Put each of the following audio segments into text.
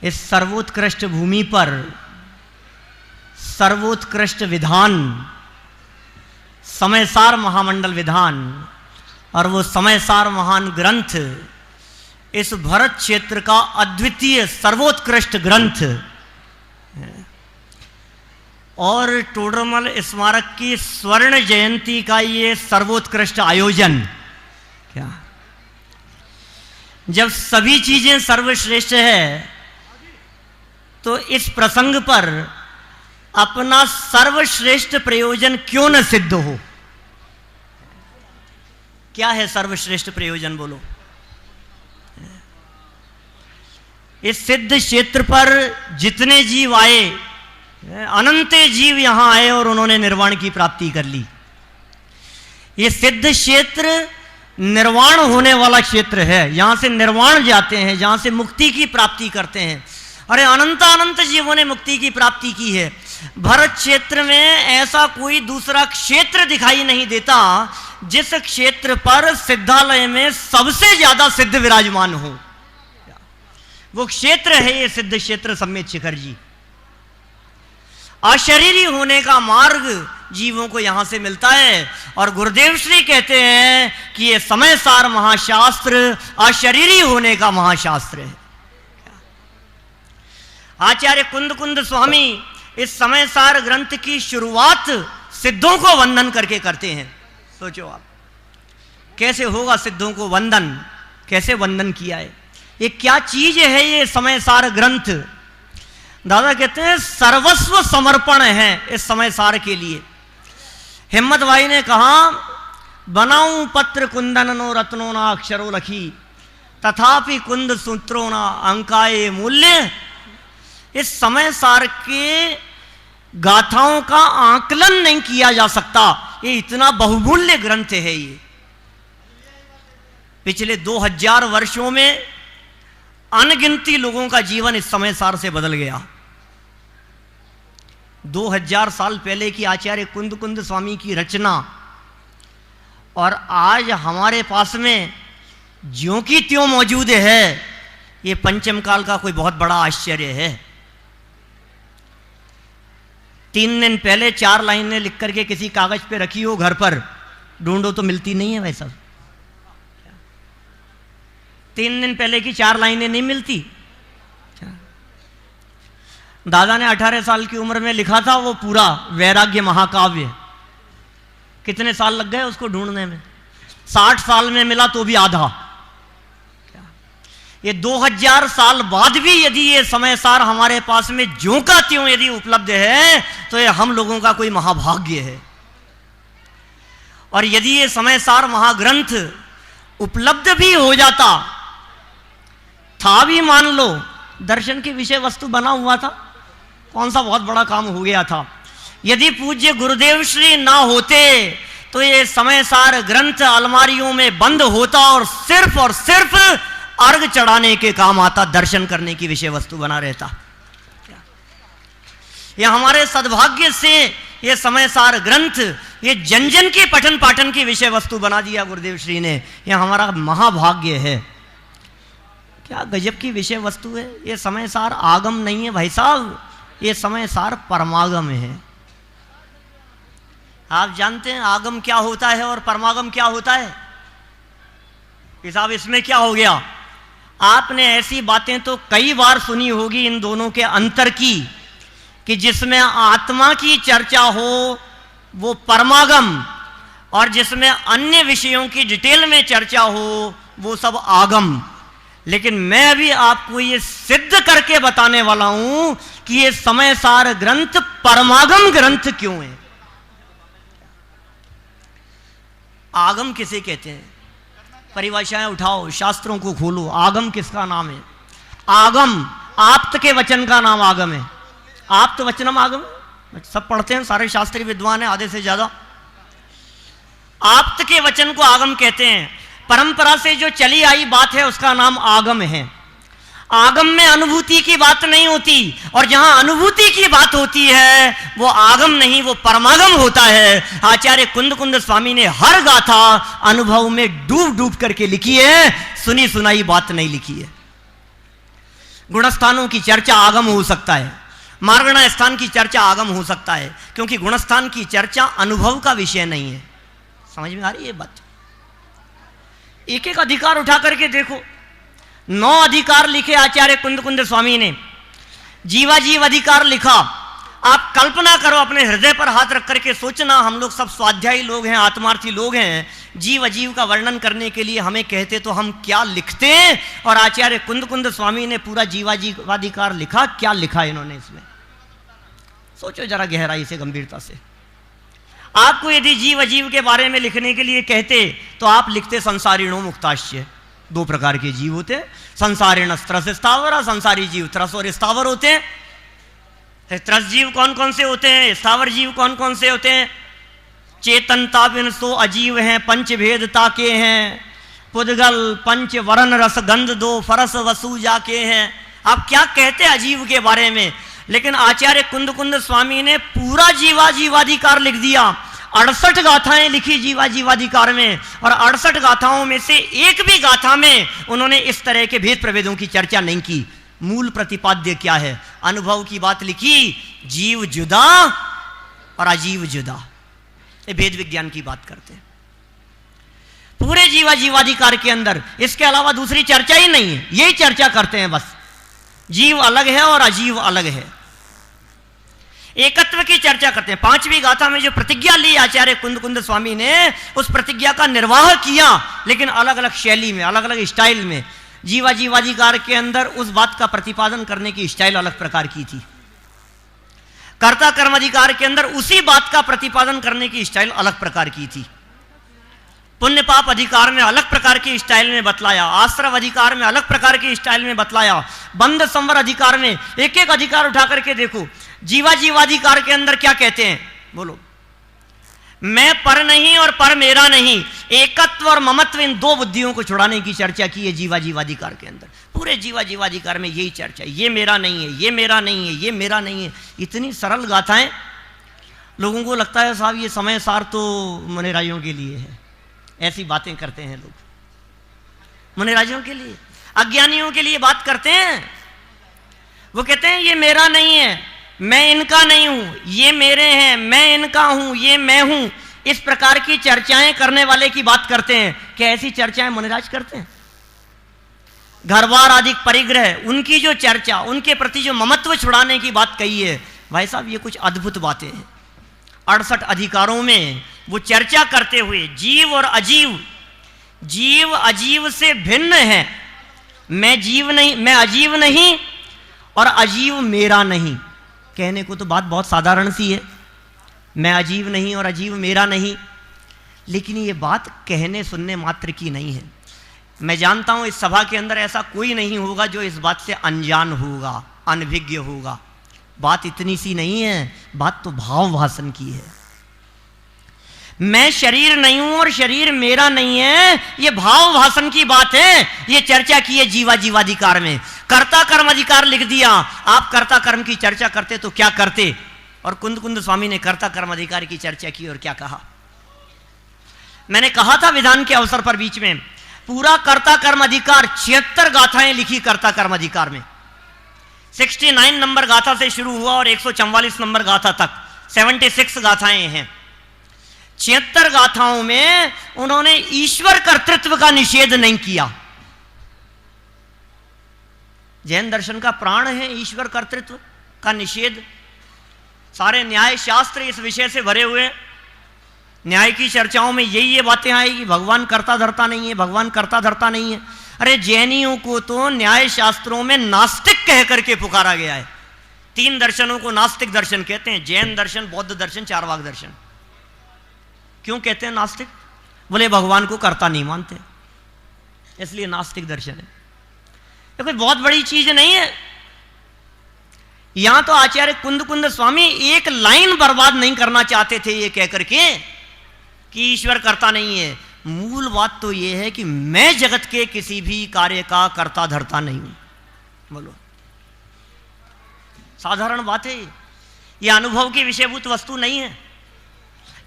इस सर्वोत्कृष्ट भूमि पर सर्वोत्कृष्ट विधान, समयसार महामंडल विधान और वो समयसार महान ग्रंथ इस भरत क्षेत्र का अद्वितीय सर्वोत्कृष्ट ग्रंथ और टोडरमल स्मारक की स्वर्ण जयंती का ये सर्वोत्कृष्ट आयोजन। क्या जब सभी चीजें सर्वश्रेष्ठ है तो इस प्रसंग पर अपना सर्वश्रेष्ठ प्रयोजन क्यों न सिद्ध हो? क्या है सर्वश्रेष्ठ प्रयोजन बोलो? इस सिद्ध क्षेत्र पर जितने जीव आए, अनंत जीव यहां आए और उन्होंने निर्वाण की प्राप्ति कर ली। ये सिद्ध क्षेत्र निर्वाण होने वाला क्षेत्र है, यहां से निर्वाण जाते हैं, जहां से मुक्ति की प्राप्ति करते हैं। अरे अनंत अनंत जीवों ने मुक्ति की प्राप्ति की है। भरत क्षेत्र में ऐसा कोई दूसरा क्षेत्र दिखाई नहीं देता जिस क्षेत्र पर सिद्धालय में सबसे ज्यादा सिद्ध विराजमान हो। वो क्षेत्र है ये सिद्ध क्षेत्र सम्मेत शिखर जी। अशरीरी होने का मार्ग जीवों को यहां से मिलता है और गुरुदेव श्री कहते हैं कि ये समयसार महाशास्त्र अशरीरी होने का महाशास्त्र है। आचार्य कुंद कुंद स्वामी इस समयसार ग्रंथ की शुरुआत सिद्धों को वंदन करके करते हैं। सोचो आप कैसे होगा सिद्धों को वंदन, कैसे वंदन किया है, ये क्या चीज है ये समयसार ग्रंथ। दादा कहते हैं सर्वस्व समर्पण है इस समयसार के लिए। हिम्मत भाई ने कहा बनाऊं पत्र कुंदन नो रत्नो ना अक्षरो लखी तथापि कुंद सूत्रों ना अंकाए मूल्य। इस समयसार के गाथाओं का आकलन नहीं किया जा सकता, ये इतना बहुमूल्य ग्रंथ है। ये पिछले 2000 वर्षों में अनगिनती लोगों का जीवन इस समयसार से बदल गया। 2000 साल पहले की आचार्य कुंद कुंद स्वामी की रचना और आज हमारे पास में ज्यों की त्यों मौजूद है, ये पंचम काल का कोई बहुत बड़ा आश्चर्य है। 3 दिन पहले 4 लाइनें लिख करके किसी कागज पे रखी हो घर पर, ढूंढो तो मिलती नहीं है भाई साहब। 3 दिन पहले की 4 लाइनें नहीं मिलती। दादा ने 18 साल की उम्र में लिखा था वो पूरा वैराग्य महाकाव्य। कितने साल लग गए उसको ढूंढने में? 60 साल में मिला तो भी आधा। ये 2000 साल बाद भी यदि ये समयसार हमारे पास में ज्यों का त्यों यदि उपलब्ध है तो ये हम लोगों का कोई महाभाग्य है। और यदि ये समयसार महाग्रंथ उपलब्ध भी हो जाता था भी, मान लो दर्शन की विषय वस्तु बना हुआ था, कौन सा बहुत बड़ा काम हो गया था। यदि पूज्य गुरुदेव श्री ना होते तो ये समयसार ग्रंथ अलमारियों में बंद होता और सिर्फ अर्घ चढ़ाने के काम आता, दर्शन करने की विषय वस्तु बना रहता। ये हमारे सद्भाग्य से ये समयसार ग्रंथ ये जन जन के पठन पाठन की विषय वस्तु बना दिया गुरुदेव श्री ने। ये हमारा महाभाग्य है। क्या गजब की विषय वस्तु है। ये समयसार आगम नहीं है भाई साहब, ये समयसार परमागम है। आप जानते हैं आगम क्या होता है और परमागम क्या होता है? कि साहब इसमें क्या हो गया? आपने ऐसी बातें तो कई बार सुनी होगी इन दोनों के अंतर की, कि जिसमें आत्मा की चर्चा हो वो परमागम और जिसमें अन्य विषयों की डिटेल में चर्चा हो वो सब आगम। लेकिन मैं अभी आपको ये सिद्ध करके बताने वाला हूं कि ये समयसार ग्रंथ परमागम ग्रंथ क्यों है। आगम किसे कहते हैं? परिभाषाएं उठाओ, शास्त्रों को खोलो। आगम किसका नाम है? आगम आप्त के वचन का नाम आगम है। आप्त वचनम आगम, सब पढ़ते हैं, सारे शास्त्रीय विद्वान हैं आधे से ज्यादा। आप्त के वचन को आगम कहते हैं। परंपरा से जो चली आई बात है उसका नाम आगम है। आगम में अनुभूति की बात नहीं होती, और जहां अनुभूति की बात होती है वो आगम नहीं, वो परमागम होता है। आचार्य कुंद कुंद स्वामी ने हर गाथा अनुभव में डूब डूब करके लिखी है, सुनी सुनाई बात नहीं लिखी है। गुणस्थानों की चर्चा आगम हो सकता है, मार्गणा स्थान की चर्चा आगम हो सकता है, क्योंकि गुणस्थान की चर्चा अनुभव का विषय नहीं है। समझ में आ रही है बात? एक एक अधिकार उठा करके देखो, 9 अधिकार लिखे आचार्य कुंद स्वामी ने। जीवाजीव अधिकार लिखा। आप कल्पना करो, अपने हृदय पर हाथ रख करके सोचना, हम लोग सब स्वाध्यायी लोग हैं, आत्मार्थी लोग हैं, जीव अजीव का वर्णन करने के लिए हमें कहते तो हम क्या लिखते। और आचार्य कुंद स्वामी ने पूरा जीवाजीवाधिकार लिखा। क्या लिखा इन्होंने इसमें? सोचो जरा गहराई से, गंभीरता से। आपको यदि जीव अजीव के बारे में लिखने के लिए कहते तो आप लिखते संसारिणो मुक्ताश्य। 2 प्रकार के जीव होते हैं, संसारिण त्रस स्थावर, संसारी जीव त्रस और स्थावर होते हैं। त्रस जीव कौन कौन से होते हैं, स्थावर जीव कौन कौन से होते हैं? चेतनता बिन सो अजीव हैं, पंच भेदता के हैं, पुद्गल पंच वरण रस गंध 2 फरस वसु जाके हैं। आप क्या कहते हैं अजीव के बारे में? लेकिन आचार्य कुंद स्वामी ने पूरा जीवाजीवाधिकार लिख दिया। 68 गाथाएं लिखी जीवाजीवाधिकार में, और 68 गाथाओं में से एक भी गाथा में उन्होंने इस तरह के भेद प्रभेदों की चर्चा नहीं की। मूल प्रतिपाद्य क्या है? अनुभव की बात लिखी, जीव जुदा और अजीव जुदा, ये भेद विज्ञान की बात करते हैं पूरे जीवाजीवाधिकार के अंदर। इसके अलावा दूसरी चर्चा ही नहीं है, यही चर्चा करते हैं बस। जीव अलग है और अजीव अलग है, एकत्व की चर्चा करते हैं। 5वीं गाथा में जो प्रतिज्ञा ली आचार्य कुंद स्वामी ने, उस प्रतिज्ञा का निर्वाह किया, लेकिन अलग अलग शैली में, अलग अलग स्टाइल में। जीवाजीवाधिकार के अंदर उस बात का प्रतिपादन करने की स्टाइल अलग प्रकार की थी। कर्ता कर्म अधिकार के अंदर उसी बात का प्रतिपादन करने की स्टाइल अलग प्रकार की थी। पुण्य पाप अधिकार में अलग प्रकार की स्टाइल में बतलाया, आश्रव अधिकार में अलग प्रकार की स्टाइल में बतलाया, बंध संवर अधिकार में एक एक अधिकार उठा करके देखो। जीवाजीवाधिकार के अंदर क्या कहते हैं? बोलो। मैं पर नहीं और पर मेरा नहीं, एकत्व और ममत्व, इन 2 बुद्धियों को छुड़ाने की चर्चा की है जीवाजीवाधिकार के अंदर। पूरे जीवाजीवाधिकार में यही चर्चा, ये मेरा नहीं है, ये मेरा नहीं है, ये मेरा नहीं है। इतनी सरल गाथाएं, लोगों को लगता है साहब ये समय सार तो मुनिराजियों के लिए है। ऐसी बातें करते हैं लोग, मुनिराजियों के लिए, अज्ञानियों के लिए बात करते हैं। वो कहते हैं ये मेरा नहीं है, मैं इनका नहीं हूं, ये मेरे हैं, मैं इनका हूं, ये मैं हूं। इस प्रकार की चर्चाएं करने वाले की बात करते हैं। क्या ऐसी चर्चाएं मुनिराज करते हैं? घरबार आदि परिग्रह, उनकी जो चर्चा, उनके प्रति जो ममत्व छुड़ाने की बात कही है, भाई साहब ये कुछ अद्भुत बातें हैं। 68 अधिकारों में वो चर्चा करते हुए जीव और अजीव, जीव अजीव से भिन्न है। मैं जीव नहीं, मैं अजीव नहीं, और अजीव मेरा नहीं। कहने को तो बात बहुत साधारण सी है, मैं अजीव नहीं और अजीव मेरा नहीं, लेकिन ये बात कहने सुनने मात्र की नहीं है। मैं जानता हूं इस सभा के अंदर ऐसा कोई नहीं होगा जो इस बात से अनजान होगा, अनभिज्ञ होगा। बात इतनी सी नहीं है, बात तो भाव भाषण की है। मैं शरीर नहीं हूं और शरीर मेरा नहीं है, ये भाव भाषण की बात है। ये चर्चा की है जीवाजीवाधिकार में। कर्ता कर्म अधिकार लिख दिया। आप कर्ता कर्म की चर्चा करते तो क्या करते? और कुंद स्वामी ने कर्ता कर्म अधिकार की चर्चा की और क्या कहा? मैंने कहा था विधान के अवसर पर बीच में, पूरा कर्ता कर्म अधिकार 76 गाथाएं लिखी कर्ता कर्म अधिकार में। 69 नंबर गाथा से शुरू हुआ और 144 नंबर गाथा तक 76 गाथाएं हैं। 76 गाथाओं में उन्होंने ईश्वर कर्तृत्व का निषेध नहीं किया। जैन दर्शन का प्राण है ईश्वर कर्तृत्व का निषेध। सारे न्याय शास्त्र इस विषय से भरे हुए। न्याय की चर्चाओं में यही ये बातें आएगी, भगवान कर्ता धर्ता नहीं है, भगवान कर्ता धर्ता नहीं है। अरे जैनियों को तो न्याय शास्त्रों में नास्तिक कह करके पुकारा गया है। 3 दर्शनों को नास्तिक दर्शन कहते हैं, जैन दर्शन, बौद्ध दर्शन, चारवाक दर्शन। क्यों कहते हैं नास्तिक? बोले भगवान को कर्ता नहीं मानते, इसलिए नास्तिक दर्शन है। ये कोई बहुत बड़ी चीज नहीं है। यहां तो आचार्य कुंद स्वामी एक लाइन बर्बाद नहीं करना चाहते थे ये कहकर के कि ईश्वर कर्ता नहीं है। मूल बात तो ये है कि मैं जगत के किसी भी कार्य का कर्ता धर्ता नहीं हूं। बोलो, साधारण बात है। ये अनुभव की विषयभूत वस्तु नहीं है,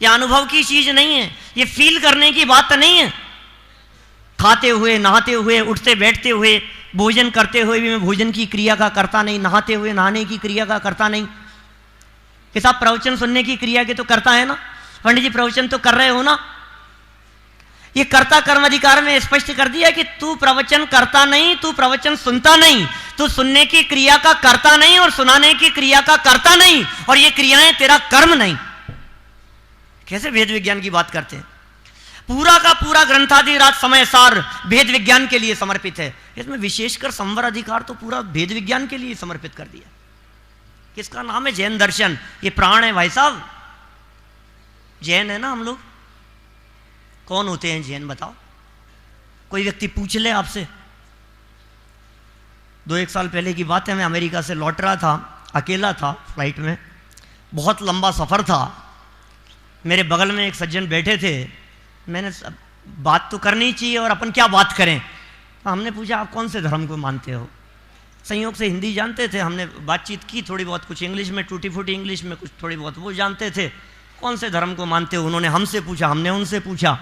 ये अनुभव की चीज नहीं है, ये फील करने की बात नहीं है। खाते हुए, नहाते हुए, उठते बैठते हुए भोजन करते हुए भी मैं भोजन की क्रिया का करता नहीं, नहाते हुए नहाने की क्रिया का करता नहीं। कि साहब प्रवचन सुनने की क्रिया के तो करता है ना, पंडित जी प्रवचन तो कर रहे हो ना। ये कर्ता कर्म अधिकार में स्पष्ट कर दिया कि तू प्रवचन करता नहीं, तू प्रवचन सुनता नहीं, तू सुनने की क्रिया का करता नहीं और सुनाने की क्रिया का करता नहीं, और ये क्रियाएं तेरा कर्म नहीं। कैसे वेद विज्ञान की बात करते हैं। पूरा का पूरा ग्रंथाधिराज समय सार भेद विज्ञान के लिए समर्पित है। इसमें विशेषकर संवर अधिकार तो पूरा भेद विज्ञान के लिए समर्पित कर दिया। किसका नाम है? जैन दर्शन। ये प्राण है भाई साहब, जैन है ना हम लोग। कौन होते हैं जैन बताओ? कोई व्यक्ति पूछ ले आपसे। 2-1 साल पहले की बात है, मैं अमेरिका से लौट रहा था, अकेला था फ्लाइट में, बहुत लंबा सफर था। मेरे बगल में एक सज्जन बैठे थे। मैंने बात तो करनी चाहिए और अपन क्या बात करें। हमने पूछा आप कौन से धर्म को मानते हो? संयोग से हिंदी जानते थे, हमने बातचीत की थोड़ी बहुत, कुछ इंग्लिश में टूटी फूटी इंग्लिश में, कुछ थोड़ी बहुत वो जानते थे। कौन से धर्म को मानते हो? उन्होंने हमसे पूछा, हमने उनसे पूछा।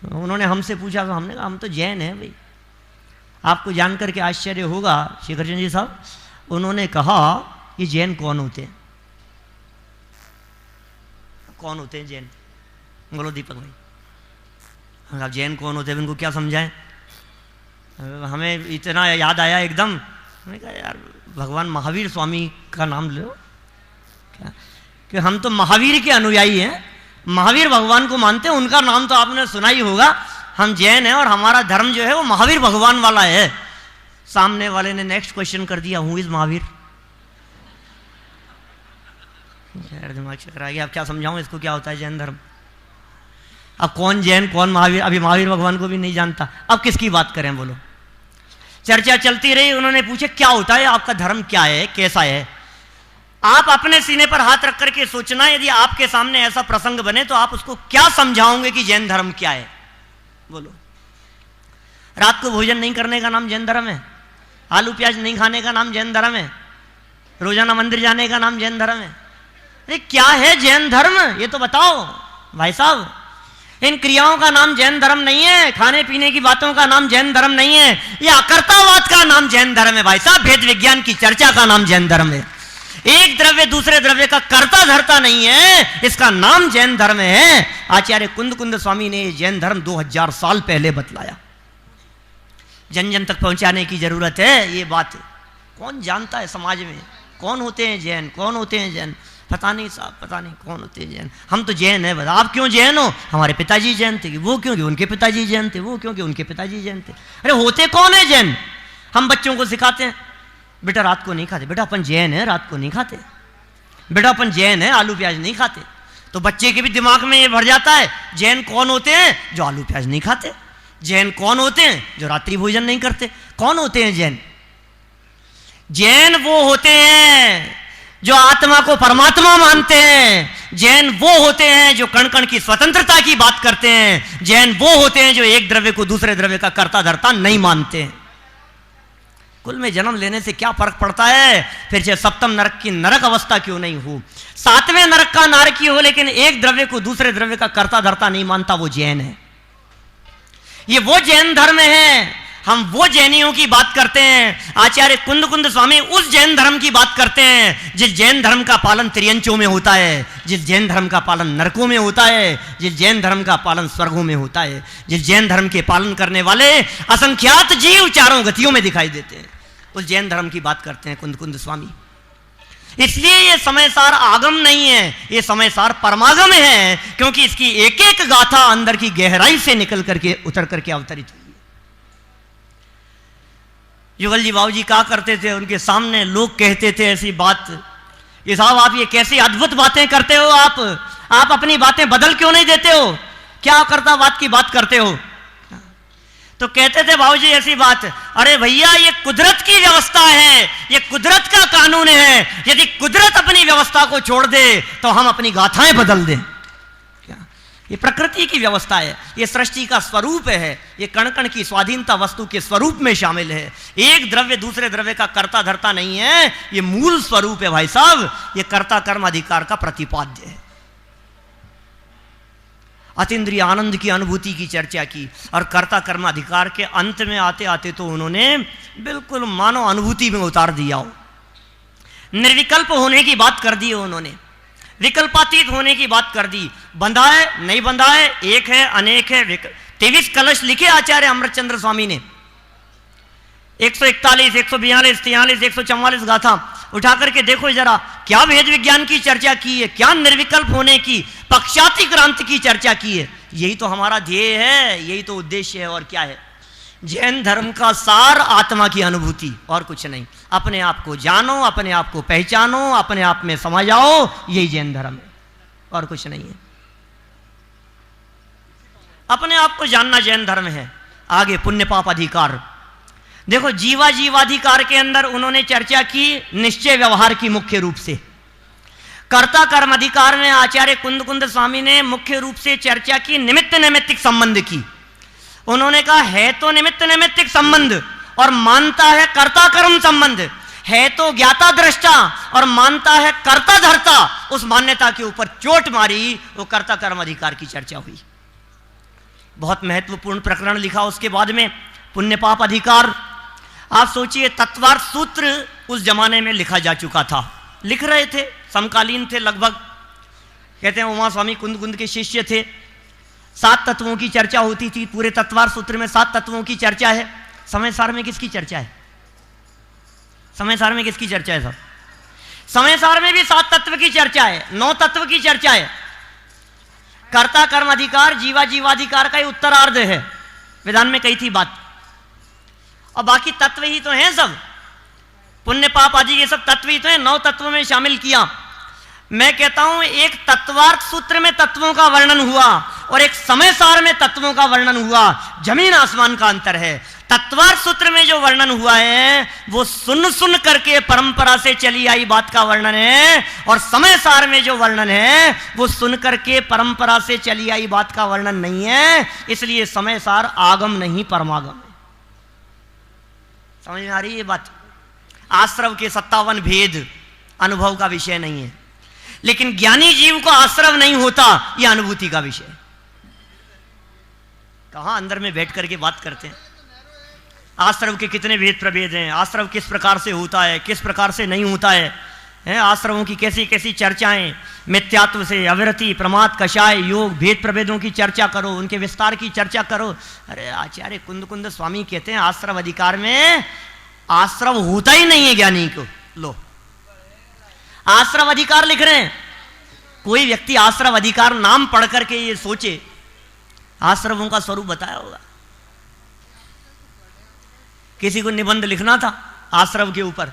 उन्होंने हमसे पूछा तो हमने कहा हम तो जैन हैं भाई। आपको जानकर के आश्चर्य होगा शेखर चंद्र जी साहब, उन्होंने कहा ये जैन कौन होते हैं? कौन होते हैं जैन? बोलो दीपक भाई। अब जैन कौन होते हैं, इनको क्या समझाएं? हमें इतना याद आया एकदम, मैंने कहा यार भगवान महावीर स्वामी का नाम लो क्या, कि हम तो महावीर के अनुयायी हैं, महावीर भगवान को मानते हैं, उनका नाम तो आपने सुना ही होगा। हम जैन हैं और हमारा धर्म जो है वो महावीर भगवान वाला है। सामने वाले ने नेक्स्ट क्वेश्चन कर दिया, हु इज महावीर? यार दिमाग चकरा गया, अब क्या समझाऊं इसको क्या होता है जैन धर्म। अब कौन जैन कौन महावीर, अभी महावीर भगवान को भी नहीं जानता। अब किसकी बात करें बोलो। चर्चा चलती रही, उन्होंने पूछे क्या होता है आपका धर्म, क्या है, कैसा है? आप अपने सीने पर हाथ रख करके सोचना, यदि आपके सामने ऐसा प्रसंग बने तो आप उसको क्या समझाओगे कि जैन धर्म क्या है? बोलो। रात को भोजन नहीं करने का नाम जैन धर्म है? आलू प्याज नहीं खाने का नाम जैन धर्म है? रोजाना मंदिर जाने का नाम जैन धर्म है? अरे क्या है जैन धर्म, ये तो बताओ भाई साहब। इन क्रियाओं का नाम जैन धर्म नहीं है, खाने पीने की बातों का नाम जैन धर्म नहीं है, ये अकर्तावाद का नाम जैन धर्म है भाई साहब। भेद विज्ञान की चर्चा का नाम जैन धर्म है। एक द्रव्य दूसरे द्रव्य का कर्ता धरता नहीं है, इसका नाम जैन धर्म है। आचार्य कुंद स्वामी ने जैन धर्म 2000 साल पहले बतलाया। जन जन तक पहुंचाने की जरूरत है ये बात। कौन जानता है समाज में कौन होते हैं जैन, कौन होते हैं जैन? पता नहीं साहब, पता नहीं कौन होते हैं जैन। हम तो जैन है बता। आप क्यों जैन हो? हमारे पिताजी जैन थे। वो क्योंकि उनके पिताजी जैन थे, वो क्योंकि उनके पिताजी जैन थे। अरे होते कौन है जैन? हम बच्चों को सिखाते हैं बेटा रात को नहीं खाते, बेटा अपन जैन है रात को नहीं खाते, बेटा अपन जैन है आलू प्याज नहीं खाते। तो बच्चे के भी दिमाग में ये भर जाता है जैन कौन होते हैं? जो आलू प्याज नहीं खाते। जैन कौन होते हैं? जो रात्रि भोजन नहीं करते। कौन होते हैं जैन? जैन वो होते हैं जो आत्मा को परमात्मा मानते हैं। जैन वो होते हैं जो कण कण की स्वतंत्रता की बात करते हैं। जैन वो होते हैं जो एक द्रव्य को दूसरे द्रव्य का कर्ता धर्ता नहीं मानते हैं। कुल में जन्म लेने से क्या फर्क पड़ता है? फिर चाहे सप्तम नरक की नरक अवस्था क्यों नहीं हो, 7वें नरक का नारकी हो, लेकिन एक द्रव्य को दूसरे द्रव्य का कर्ता धर्ता नहीं मानता, वो जैन है। ये वो जैन धर्म है। हम वो जैनियों की बात करते हैं। आचार्य कुंद स्वामी उस जैन धर्म की बात करते हैं जिस जैन धर्म का पालन त्रियंचों में होता है, जिस जैन धर्म का पालन नरकों में होता है, जिस जैन धर्म का पालन स्वर्गों में होता है, जिस जैन धर्म के पालन करने वाले असंख्यात जीव चारों गतियों में दिखाई देते हैं, उस जैन धर्म की बात करते हैं कुंद स्वामी। इसलिए ये समय सार आगम नहीं है, ये समय सार परमागम है, क्योंकि इसकी एक एक गाथा अंदर की गहराई से निकल करके उतर करके अवतरित हुई है। युगल जी बाबू जी क्या करते थे, उनके सामने लोग कहते थे ऐसी बात, ये साहब आप ये कैसी अद्भुत बातें करते हो, आप अपनी बातें बदल क्यों नहीं देते हो, क्या करता बात की बात करते हो? तो कहते थे बाबूजी ऐसी बात, अरे भैया ये कुदरत की व्यवस्था है, ये कुदरत का कानून है, यदि कुदरत अपनी व्यवस्था को छोड़ दे तो हम अपनी गाथाएं बदल दें क्या? ये प्रकृति की व्यवस्था है, ये सृष्टि का स्वरूप है, ये कण कण की स्वाधीनता वस्तु के स्वरूप में शामिल है। एक द्रव्य दूसरे द्रव्य का कर्ता धर्ता नहीं है, ये मूल स्वरूप है भाई साहब, ये कर्ता कर्म अधिकार का प्रतिपाद्य है। अतीन्द्रिय आनंद की अनुभूति की चर्चा की, और कर्ता कर्म अधिकार के अंत में आते आते तो उन्होंने बिल्कुल मानव अनुभूति में उतार दिया हो। निर्विकल्प होने की बात कर दी उन्होंने, विकल्पातीत होने की बात कर दी। बंधा है नहीं बंधा है, एक है अनेक है, 23 कलश लिखे आचार्य अमृतचंद्र स्वामी ने, 141, 142, 43, 144 गाथा उठा करके देखो जरा, क्या भेद विज्ञान की चर्चा की है, क्या निर्विकल्प होने की, पक्षाती क्रांति की चर्चा की है। यही तो हमारा ध्येय है, यही तो उद्देश्य है, और क्या है? जैन धर्म का सार आत्मा की अनुभूति, और कुछ नहीं। अपने आप को जानो, अपने आप को पहचानो, अपने आप में समझ आओ, यही जैन धर्म है, और कुछ नहीं है। अपने आप को जानना जैन धर्म है। आगे पुण्य पाप अधिकार देखो, जीवा जीवाधिकार के अंदर उन्होंने चर्चा की निश्चय व्यवहार की मुख्य रूप से। कर्ता कर्म अधिकार में आचार्य कुंद स्वामी ने मुख्य रूप से चर्चा की निमित्त नैमित्तिक संबंध की। उन्होंने कहा है तो निमित्त नैमित्तिक संबंध और मानता है कर्ता कर्म संबंध, है तो ज्ञाता दृष्टा और मानता है कर्ता धर्ता। उस मान्यता के ऊपर चोट मारी, वो कर्ता कर्म अधिकार की चर्चा हुई। बहुत महत्वपूर्ण प्रकरण लिखा उसके बाद में, पुण्य पाप अधिकार। आप सोचिए, तत्वार्थ सूत्र उस जमाने में लिखा जा चुका था, लिख रहे थे, समकालीन थे लगभग। कहते हैं उमा स्वामी कुंद के शिष्य थे। 7 तत्वों की चर्चा होती थी, पूरे तत्वार्थ सूत्र में 7 तत्वों की चर्चा है। समय सार में किसकी चर्चा है? समय सार में किसकी चर्चा है? सब समय सार में भी 7 तत्व की चर्चा है, 9 तत्व की चर्चा है। कर्ता कर्म अधिकार जीवा जीवाधिकार का ही उत्तरार्ध है, विधान में कही थी बात। और बाकी तत्व ही तो हैं सब, पुण्य पाप आदि ये सब तत्व ही तो हैं, 9 तत्वों में शामिल किया। मैं कहता हूं एक तत्वार्थ सूत्र में तत्वों का वर्णन हुआ और एक समय सार में तत्वों का वर्णन हुआ, जमीन आसमान का अंतर है। तत्वार्थ सूत्र में जो वर्णन हुआ है वो सुन सुन करके परंपरा से चली आई बात का वर्णन है, और समय सार में जो वर्णन है वो सुन करके परंपरा से चली आई बात का वर्णन नहीं है। इसलिए समय सार आगम नहीं परमागम है। समझ में आ रही है ये बात? आश्रव के 57 भेद अनुभव का विषय नहीं है, लेकिन ज्ञानी जीव को आश्रव नहीं होता, यह अनुभूति का विषय। कहां अंदर में बैठ करके बात करते हैं। आश्रव के कितने भेद प्रभेद हैं, आश्रव किस प्रकार से होता है, किस प्रकार से नहीं होता है, आश्रवों की कैसी कैसी चर्चाएं, मिथ्यात्व से अविरति, प्रमाद, कषाय, योग, भेद प्रभेदों की चर्चा करो, उनके विस्तार की चर्चा करो। अरे आचार्य कुंद स्वामी कहते हैं आश्रव अधिकार में आश्रव होता ही नहीं है ज्ञानी को। लो, आश्रव अधिकार लिख रहे हैं। कोई व्यक्ति आश्रव अधिकार नाम पढ़ करके ये सोचे आश्रवों का स्वरूप बताया होगा। किसी को निबंध लिखना था आश्रव के ऊपर,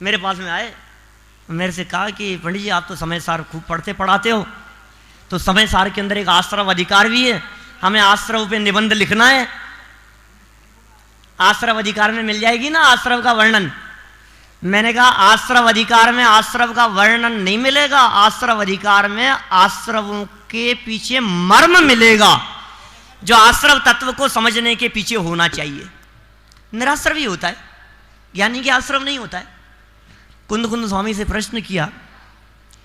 मेरे पास में आए, मेरे से कहा कि पंडित जी आप तो समय सार खूब पढ़ते पढ़ाते हो, तो समय सार के अंदर एक आश्रव अधिकार भी है, हमें आश्रव पे निबंध लिखना है। आश्रव अधिकार में मिल जाएगी ना आश्रव का वर्णन? मैंने कहा आश्रव अधिकार में आश्रव का वर्णन नहीं मिलेगा, आश्रव अधिकार में आश्रवों के पीछे मर्म मिलेगा, जो आश्रव तत्व को समझने के पीछे होना चाहिए। निराश्रवी होता है, ज्ञानी के आश्रव नहीं होता है। कुंद स्वामी से प्रश्न किया,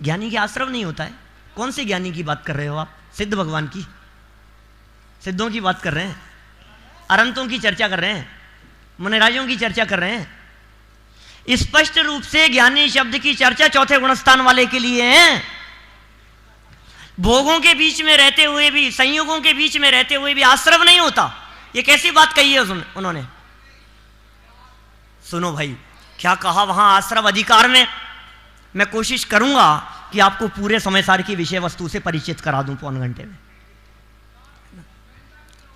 ज्ञानी के आश्रव नहीं होता है? कौन से ज्ञानी की बात कर रहे हो आप? सिद्ध भगवान की, सिद्धों की बात कर रहे हैं, अनंतों की चर्चा कर रहे हैं, मुनिराजों की चर्चा कर रहे हैं। स्पष्ट रूप से ज्ञानी शब्द की चर्चा चौथे गुणस्थान वाले के लिए है। भोगों के बीच में रहते हुए भी, संयोगों के बीच में रहते हुए भी आश्रव नहीं होता। ये कैसी बात कही है उन्होंने? सुनो भाई, क्या कहा वहां आश्रव अधिकार में? मैं कोशिश करूंगा कि आपको पूरे समय सार की विषय वस्तु से परिचित करा दूं पौन घंटे में।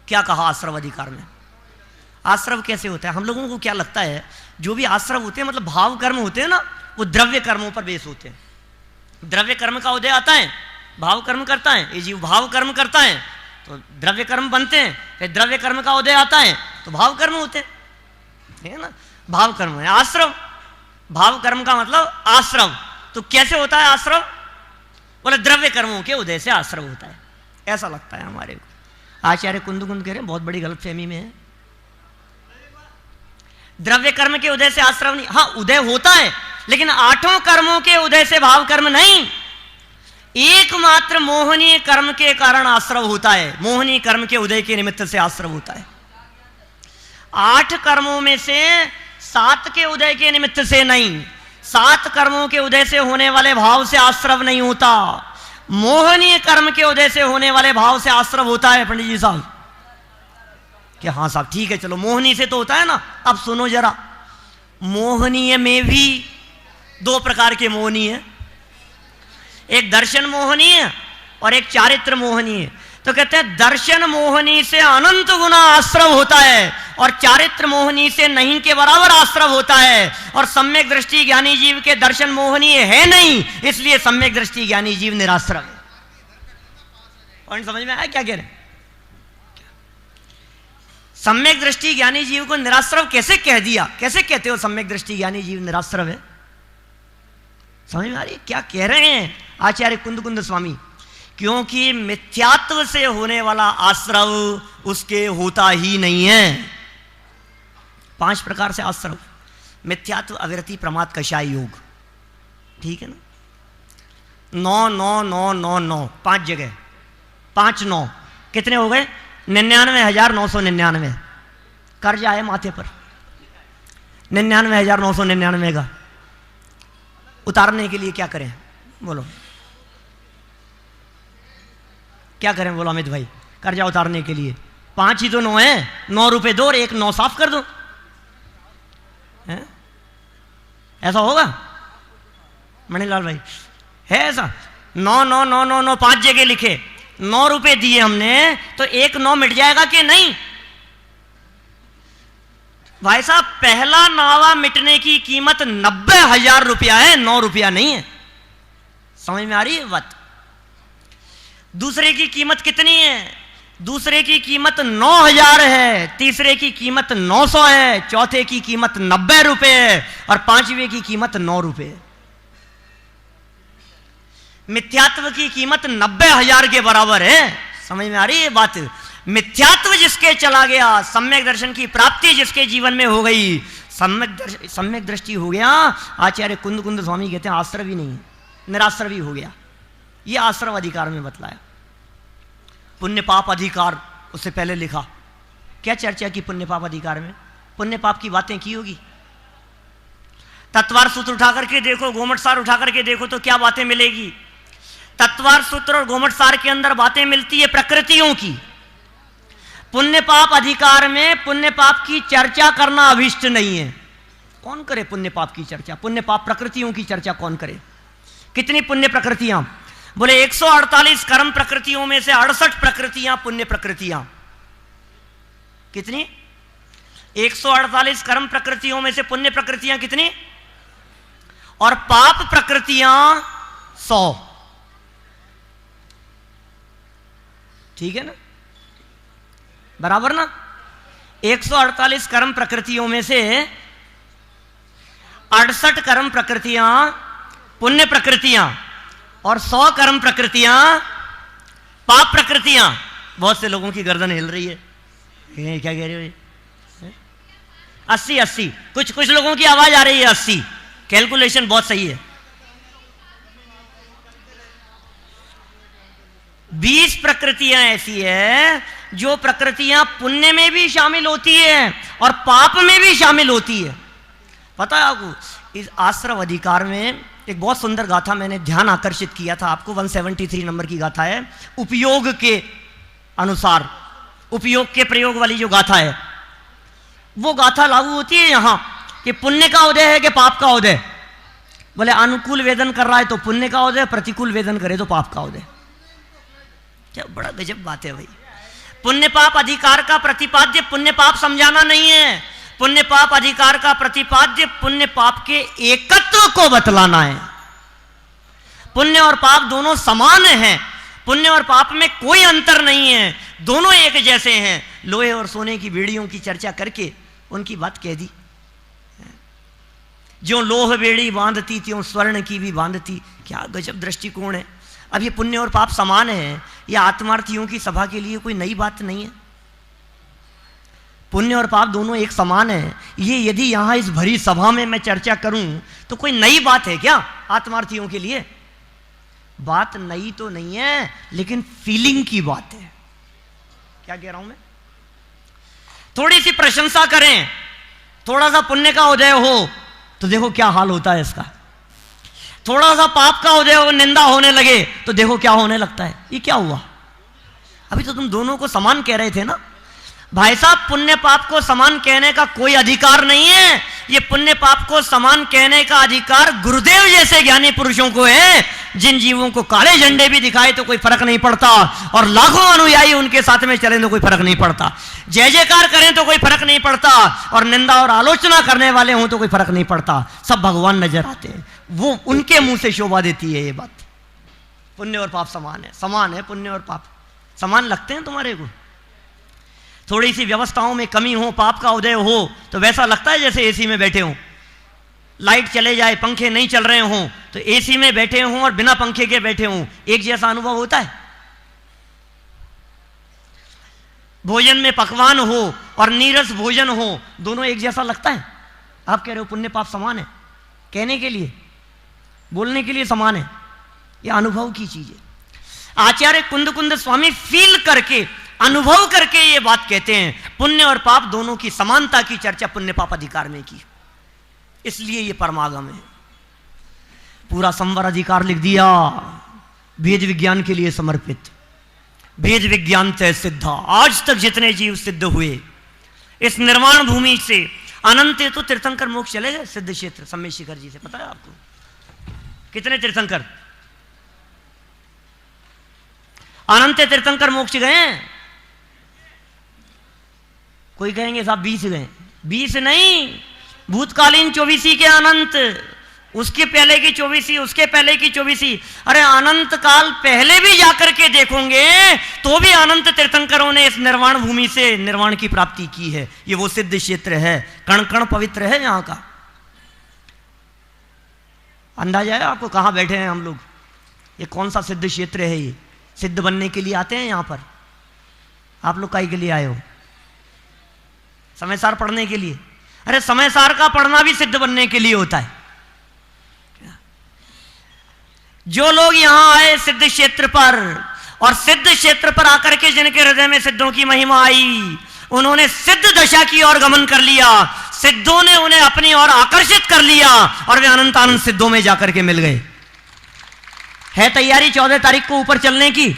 क्या कहा आश्रव अधिकार में? आश्रव कैसे होता है? हम लोगों को क्या लगता है जो भी आश्रव होते हैं, मतलब भाव कर्म होते हैं ना, वो द्रव्य कर्मों पर बेस होते हैं। द्रव्य कर्म का उदय आता है, भाव कर्म करता है, ये जीव भाव कर्म करता है तो द्रव्य कर्म बनते हैं, फिर द्रव्य कर्म का उदय आता है तो भाव कर्म होते हैं, है ना? भाव कर्म है आश्रव। भाव कर्म का मतलब आश्रव। तो कैसे होता है आश्रव? बोले द्रव्य कर्मों के उदय से आश्रव होता है, ऐसा लगता है हमारे को। आचार्य कुंद कह रहे हैं बहुत बड़ी गलतफहमी में है। द्रव्य कर्म के उदय से आश्रव नहीं, हाँ उदय होता है, लेकिन 8 कर्मों के उदय से भाव कर्म नहीं। एकमात्र मोहनीय कर्म के कारण आश्रव होता है, मोहनीय कर्म के उदय के निमित्त से आश्रव होता है। 8 कर्मों में से 7 के उदय के निमित्त से नहीं, 7 कर्मों के उदय से होने वाले भाव से आश्रव नहीं होता, मोहनीय कर्म के उदय से होने वाले भाव से आश्रव होता है। पंडित जी साहब कि हाँ साहब ठीक है, चलो मोहनी से तो होता है ना। अब सुनो जरा, मोहनीय में भी 2 प्रकार के मोहनीय है, एक दर्शन मोहनीय और एक चारित्र मोहनीय। तो कहते हैं दर्शन मोहनी से अनंत गुना आश्रव होता है और चारित्र मोहनी से नहीं के बराबर आश्रव होता है। और सम्यक दृष्टि ज्ञानी जीव के दर्शन मोहनीय है नहीं, इसलिए सम्यक दृष्टि ज्ञानी जीव निराश्रव है। पॉइंट समझ में आया क्या कह रहे हैं? सम्यक दृष्टि ज्ञानी जीव को निराश्रव कैसे कह दिया? कैसे कहते हो सम्यक दृष्टि ज्ञानी जीव निराश्रव है? समझ में आ रही है क्या कह रहे हैं आचार्य कुंद स्वामी? क्योंकि मिथ्यात्व से होने वाला आश्रव उसके होता ही नहीं है। 5 प्रकार से आश्रव, मिथ्यात्व, अविरति, प्रमाद, कषाय, योग, ठीक है ना। 9 9 9 9 9 5 जगह, 5 9 कितने हो गए? 99,999 कर्ज आए माथे पर। 99,999 का उतारने के लिए क्या करें बोलो? क्या करें बोलो अमित भाई? कर्जा उतारने के लिए 5 ही तो 9 है, 9 रुपए दो और 1 9 साफ कर दो, है? ऐसा होगा मणिलाल भाई? है ऐसा? 9 9 9 9 9 5 जगह लिखे, 9 रुपए दिए हमने तो 1 9 मिट जाएगा कि नहीं? भाई साहब पहला नावा मिटने की कीमत 90,000 रुपया है, 9 रुपया नहीं है। समझ में आ रही है बात? दूसरे की कीमत कितनी है? दूसरे की कीमत 9,000 है, तीसरे की कीमत 900 है, चौथे की कीमत 90 रुपए है और 5वें की कीमत 9 रुपए है। मिथ्यात्व की कीमत 90,000 के बराबर है। समझ में आ रही है बात? मिथ्यात्व जिसके चला गया, सम्यक दर्शन की प्राप्ति जिसके जीवन में हो गई, सम्यक दृष्टि हो गया। आचार्य कुंद स्वामी कहते हैं आश्रव ही नहीं, निराश्रव ही हो गया। ये आश्रव अधिकार में बतलाया। पुण्य पाप अधिकार उससे पहले लिखा। क्या चर्चा की पुण्य पाप अधिकार में? पुण्य पाप की बातें की होगी। तत्वार सूत्र उठा करके देखो, गोमट सार उठा करके देखो तो क्या बातें मिलेगी? तत्वार सूत्र और गोमट सार के अंदर बातें मिलती है प्रकृतियों की। पुण्य पाप अधिकार में पुण्य पाप की चर्चा करना अभिष्ट नहीं है। कौन करे पुण्य पाप की चर्चा? पुण्य पाप प्रकृतियों की चर्चा कौन करे? कितनी पुण्य प्रकृतियां? बोले 148 कर्म प्रकृतियों में से 68 प्रकृतियां पुण्य प्रकृतियां। कितनी? 148 कर्म प्रकृतियों में से पुण्य प्रकृतियां कितनी? और पाप प्रकृतियां 100। ठीक है ना? बराबर ना? 148 कर्म प्रकृतियों में से 68 कर्म प्रकृतियां पुण्य प्रकृतियां और 100 कर्म प्रकृतियां पाप प्रकृतियां। बहुत से लोगों की गर्दन हिल रही है, क्या कह रहे हो? 80 कुछ लोगों की आवाज आ रही है 80। कैलकुलेशन बहुत सही है। 20 प्रकृतियां ऐसी है जो प्रकृतियां पुण्य में भी शामिल होती है और पाप में भी शामिल होती है। पता है आपको? इस आश्रव अधिकार में एक बहुत सुंदर गाथा मैंने ध्यान आकर्षित किया था आपको। 173 नंबर की गाथा है। उपयोग के अनुसार, उपयोग के प्रयोग वाली जो गाथा है, वो गाथा लागू होती है यहां कि पुण्य का उदय है कि पाप का उदय। बोले अनुकूल वेदन कर रहा है तो पुण्य का उदय, प्रतिकूल वेदन करे तो पाप का उदय। क्या बड़ा गजब बात है भाई। पुण्य पाप अधिकार का प्रतिपाद्य पुण्य पाप समझाना नहीं है। पुण्य पाप अधिकार का प्रतिपाद्य पुण्य पाप के एकत्व को बतलाना है। पुण्य और पाप दोनों समान हैं। पुण्य और पाप में कोई अंतर नहीं है, दोनों एक जैसे हैं। लोहे और सोने की बेड़ियों की चर्चा करके उनकी बात कह दी। जो लोह बेड़ी बांधती त्यों स्वर्ण की भी बांधती। क्या गजब दृष्टिकोण है। अब ये पुण्य और पाप समान है, यह आत्मार्थियों की सभा के लिए कोई नई बात नहीं है। पुण्य और पाप दोनों एक समान है। ये यदि यहां इस भरी सभा में मैं चर्चा करूं तो कोई नई बात है क्या आत्मार्थियों के लिए? बात नई तो नहीं है, लेकिन फीलिंग की बात है। क्या कह रहा हूं मैं? थोड़ी सी प्रशंसा करें, थोड़ा सा पुण्य का उदय हो तो देखो क्या हाल होता है इसका। थोड़ा सा पाप का उदय हो, निंदा होने लगे तो देखो क्या होने लगता है। ये क्या हुआ? अभी तो तुम दोनों को समान कह रहे थे ना। भाई साहब, पुण्य पाप को समान कहने का कोई अधिकार नहीं है। ये पुण्य पाप को समान कहने का अधिकार गुरुदेव जैसे ज्ञानी पुरुषों को है, जिन जीवों को काले झंडे भी दिखाए तो कोई फर्क नहीं पड़ता, और लाखों अनुयायी उनके साथ में चलें तो कोई फर्क नहीं पड़ता, जय जयकार करें तो कोई फर्क नहीं पड़ता, और निंदा और आलोचना करने वाले हों तो कोई फर्क नहीं पड़ता। सब भगवान नजर आते हैं। वो उनके मुंह से शोभा देती है ये बात। पुण्य और पाप समान है, समान है। पुण्य और पाप समान लगते हैं तुम्हारे को? थोड़ी सी व्यवस्थाओं में कमी हो, पाप का उदय हो तो वैसा लगता है जैसे एसी में बैठे हों। लाइट चले जाए, पंखे नहीं चल रहे हों तो एसी में बैठे हों और बिना पंखे के बैठे हों, एक जैसा अनुभव होता है? भोजन में पकवान हो और नीरस भोजन हो, दोनों एक जैसा लगता है? आप कह रहे हो पुण्य पाप समान है, कहने के लिए, बोलने के लिए समान है। यह अनुभव की चीज है। आचार्य कुंद कुंद स्वामी फील करके, अनुभव करके ये बात कहते हैं। पुण्य और पाप दोनों की समानता की चर्चा पुण्य पाप अधिकार में की, इसलिए ये परमागम है। पूरा संवर अधिकार लिख दिया, वेद विज्ञान के लिए समर्पित। वेद विज्ञान तय सिद्धा। आज तक जितने जीव सिद्ध हुए इस निर्वाण भूमि से, अनंत तो तीर्थंकर मोक्ष चले गए सिद्ध क्षेत्र सम्मेद शिखर जी से। पता है आपको कितने तीर्थंकर अनंत तीर्थंकर मोक्ष गए? कोई कहेंगे साहब 20 गए। 20 नहीं, भूतकालीन 24 के अनंत, उसके पहले की 24, उसके पहले की 24। अरे अनंत काल पहले भी जाकर के देखोगे तो भी अनंत तीर्थंकरों ने इस निर्वाण भूमि से निर्वाण की प्राप्ति की है। ये वो सिद्ध क्षेत्र है, कण कण पवित्र है यहां का। अंदाजा है आपको कहां बैठे हैं हम लोग? ये कौन सा सिद्ध क्षेत्र है? ये सिद्ध बनने के लिए आते हैं यहां पर। आप लोग काहे के लिए आए हो? समयसार पढ़ने के लिए? अरे समयसार का पढ़ना भी सिद्ध बनने के लिए होता है। जो लोग यहां आए सिद्ध क्षेत्र पर, और सिद्ध क्षेत्र पर आकर के जिनके हृदय में सिद्धों की महिमा आई, उन्होंने सिद्ध दशा की ओर गमन कर लिया। सिद्धों ने उन्हें अपनी ओर आकर्षित कर लिया और वे अनंत आनंद सिद्धों में जाकर के मिल गए। है तैयारी 14 तारीख को ऊपर चलने की?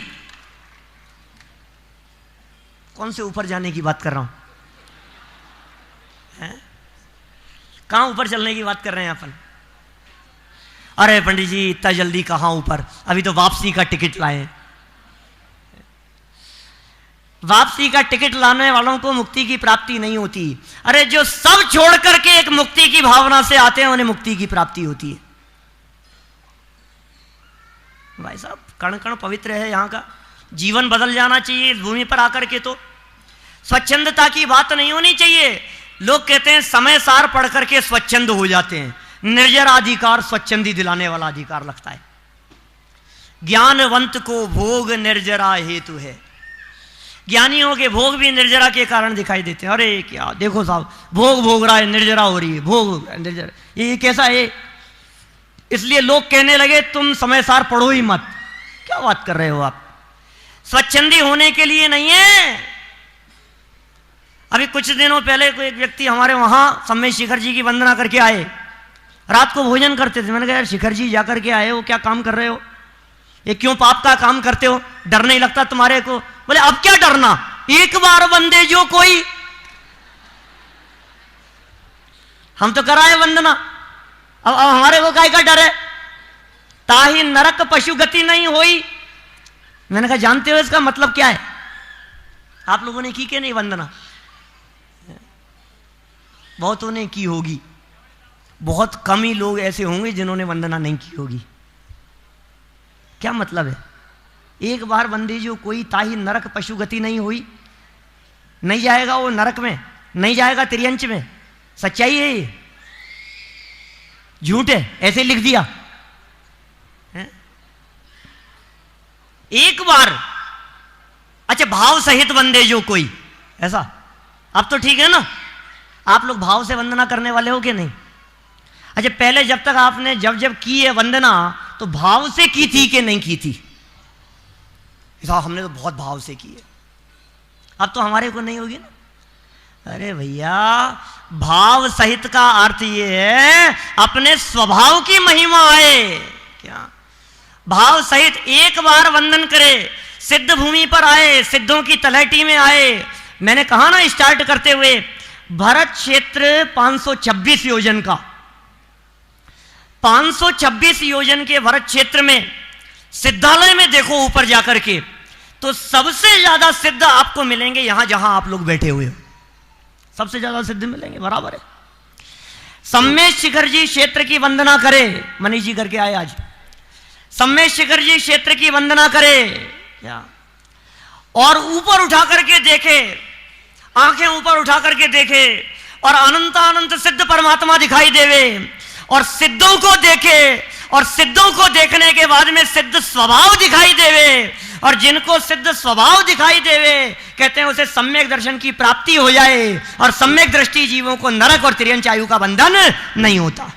कौन से ऊपर जाने की बात कर रहा हूं? कहां ऊपर चलने की बात कर रहे हैं अपन? अरे पंडित जी इतना जल्दी कहां ऊपर, अभी तो वापसी का टिकट लाए। वापसी का टिकट लाने वालों को मुक्ति की प्राप्ति नहीं होती। अरे जो सब छोड़ करके एक मुक्ति की भावना से आते हैं उन्हें मुक्ति की प्राप्ति होती है। भाई साहब कण कण पवित्र है यहाँ का। जीवन बदल जाना चाहिए इस भूमि पर आकर के। तो स्वच्छंदता की बात नहीं होनी चाहिए। लोग कहते हैं समय सार पढ़ करके स्वच्छंद हो जाते हैं। निर्जराधिकार स्वच्छंदी दिलाने वाला अधिकार लगता है। ज्ञानवंत को भोग निर्जरा हेतु है। ज्ञानियों के भोग भी निर्जरा के कारण दिखाई देते हैं। अरे क्या देखो साहब भोग भोग रहा है, निर्जरा हो रही है, भोग निर्जरा, ये कैसा है? इसलिए लोग कहने लगे तुम समय सार पढ़ो ही मत। क्या बात कर रहे हो आप? स्वच्छंदी होने के लिए नहीं है। अभी कुछ दिनों पहले कोई एक व्यक्ति हमारे वहां सम्मेद शिखर जी की वंदना करके आए। रात को भोजन करते थे। मैंने कहा यार शिखर जी जाकर के आए हो, क्या काम कर रहे हो? ये क्यों पाप का काम करते हो? डर नहीं लगता तुम्हारे को? बोले अब क्या डरना, एक बार वंदे जो कोई। हम तो कराए वंदना, अब हमारे को काय का डर है? ताही नरक पशु गति नहीं होई। मैंने कहा जानते हो इसका मतलब क्या है? आप लोगों ने की क्या नहीं वंदना? बहुतों ने की होगी, बहुत कम ही लोग ऐसे होंगे जिन्होंने वंदना नहीं की होगी। क्या मतलब है? एक बार वंदे जो कोई ताही नरक पशु गति नहीं हुई। नहीं जाएगा वो नरक में, नहीं जाएगा त्रियंच में। सच्चाई है ये, झूठ है? ऐसे लिख दिया है? एक बार अच्छा भाव सहित वंदे जो कोई, ऐसा? अब तो ठीक है ना? आप लोग भाव से वंदना करने वाले हो कि नहीं? अच्छा पहले जब तक आपने जब की है वंदना तो भाव से की थी कि नहीं की थी? साहब हमने तो बहुत भाव से की है, अब तो हमारे को नहीं होगी ना। अरे भैया, भाव सहित का अर्थ ये है अपने स्वभाव की महिमा आए। क्या भाव सहित एक बार वंदन करे, सिद्ध भूमि पर आए, सिद्धों की तलहटी में आए। मैंने कहा ना स्टार्ट करते हुए, भरत क्षेत्र 526 योजन का, 526 योजन के भरत क्षेत्र में सिद्धालय में देखो ऊपर जाकर के, तो सबसे ज्यादा सिद्ध आपको मिलेंगे यहां जहां आप लोग बैठे हुए हो, सबसे ज्यादा सिद्ध मिलेंगे, बराबर है। सम्मेश शिखर जी क्षेत्र की वंदना करे, मनीष जी करके आए आज, सम्मेश शिखर जी क्षेत्र की वंदना करे क्या, और ऊपर उठा करके देखे, आंखें ऊपर उठा करके देखे और अनंत अनंत सिद्ध परमात्मा दिखाई देवे, और सिद्धों को देखे, और सिद्धों को देखने के बाद में सिद्ध स्वभाव दिखाई देवे, और जिनको सिद्ध स्वभाव दिखाई देवे कहते हैं उसे सम्यक दर्शन की प्राप्ति हो जाए, और सम्यक दृष्टि जीवों को नरक और तिर्यंच आयु का बंधन नहीं होता।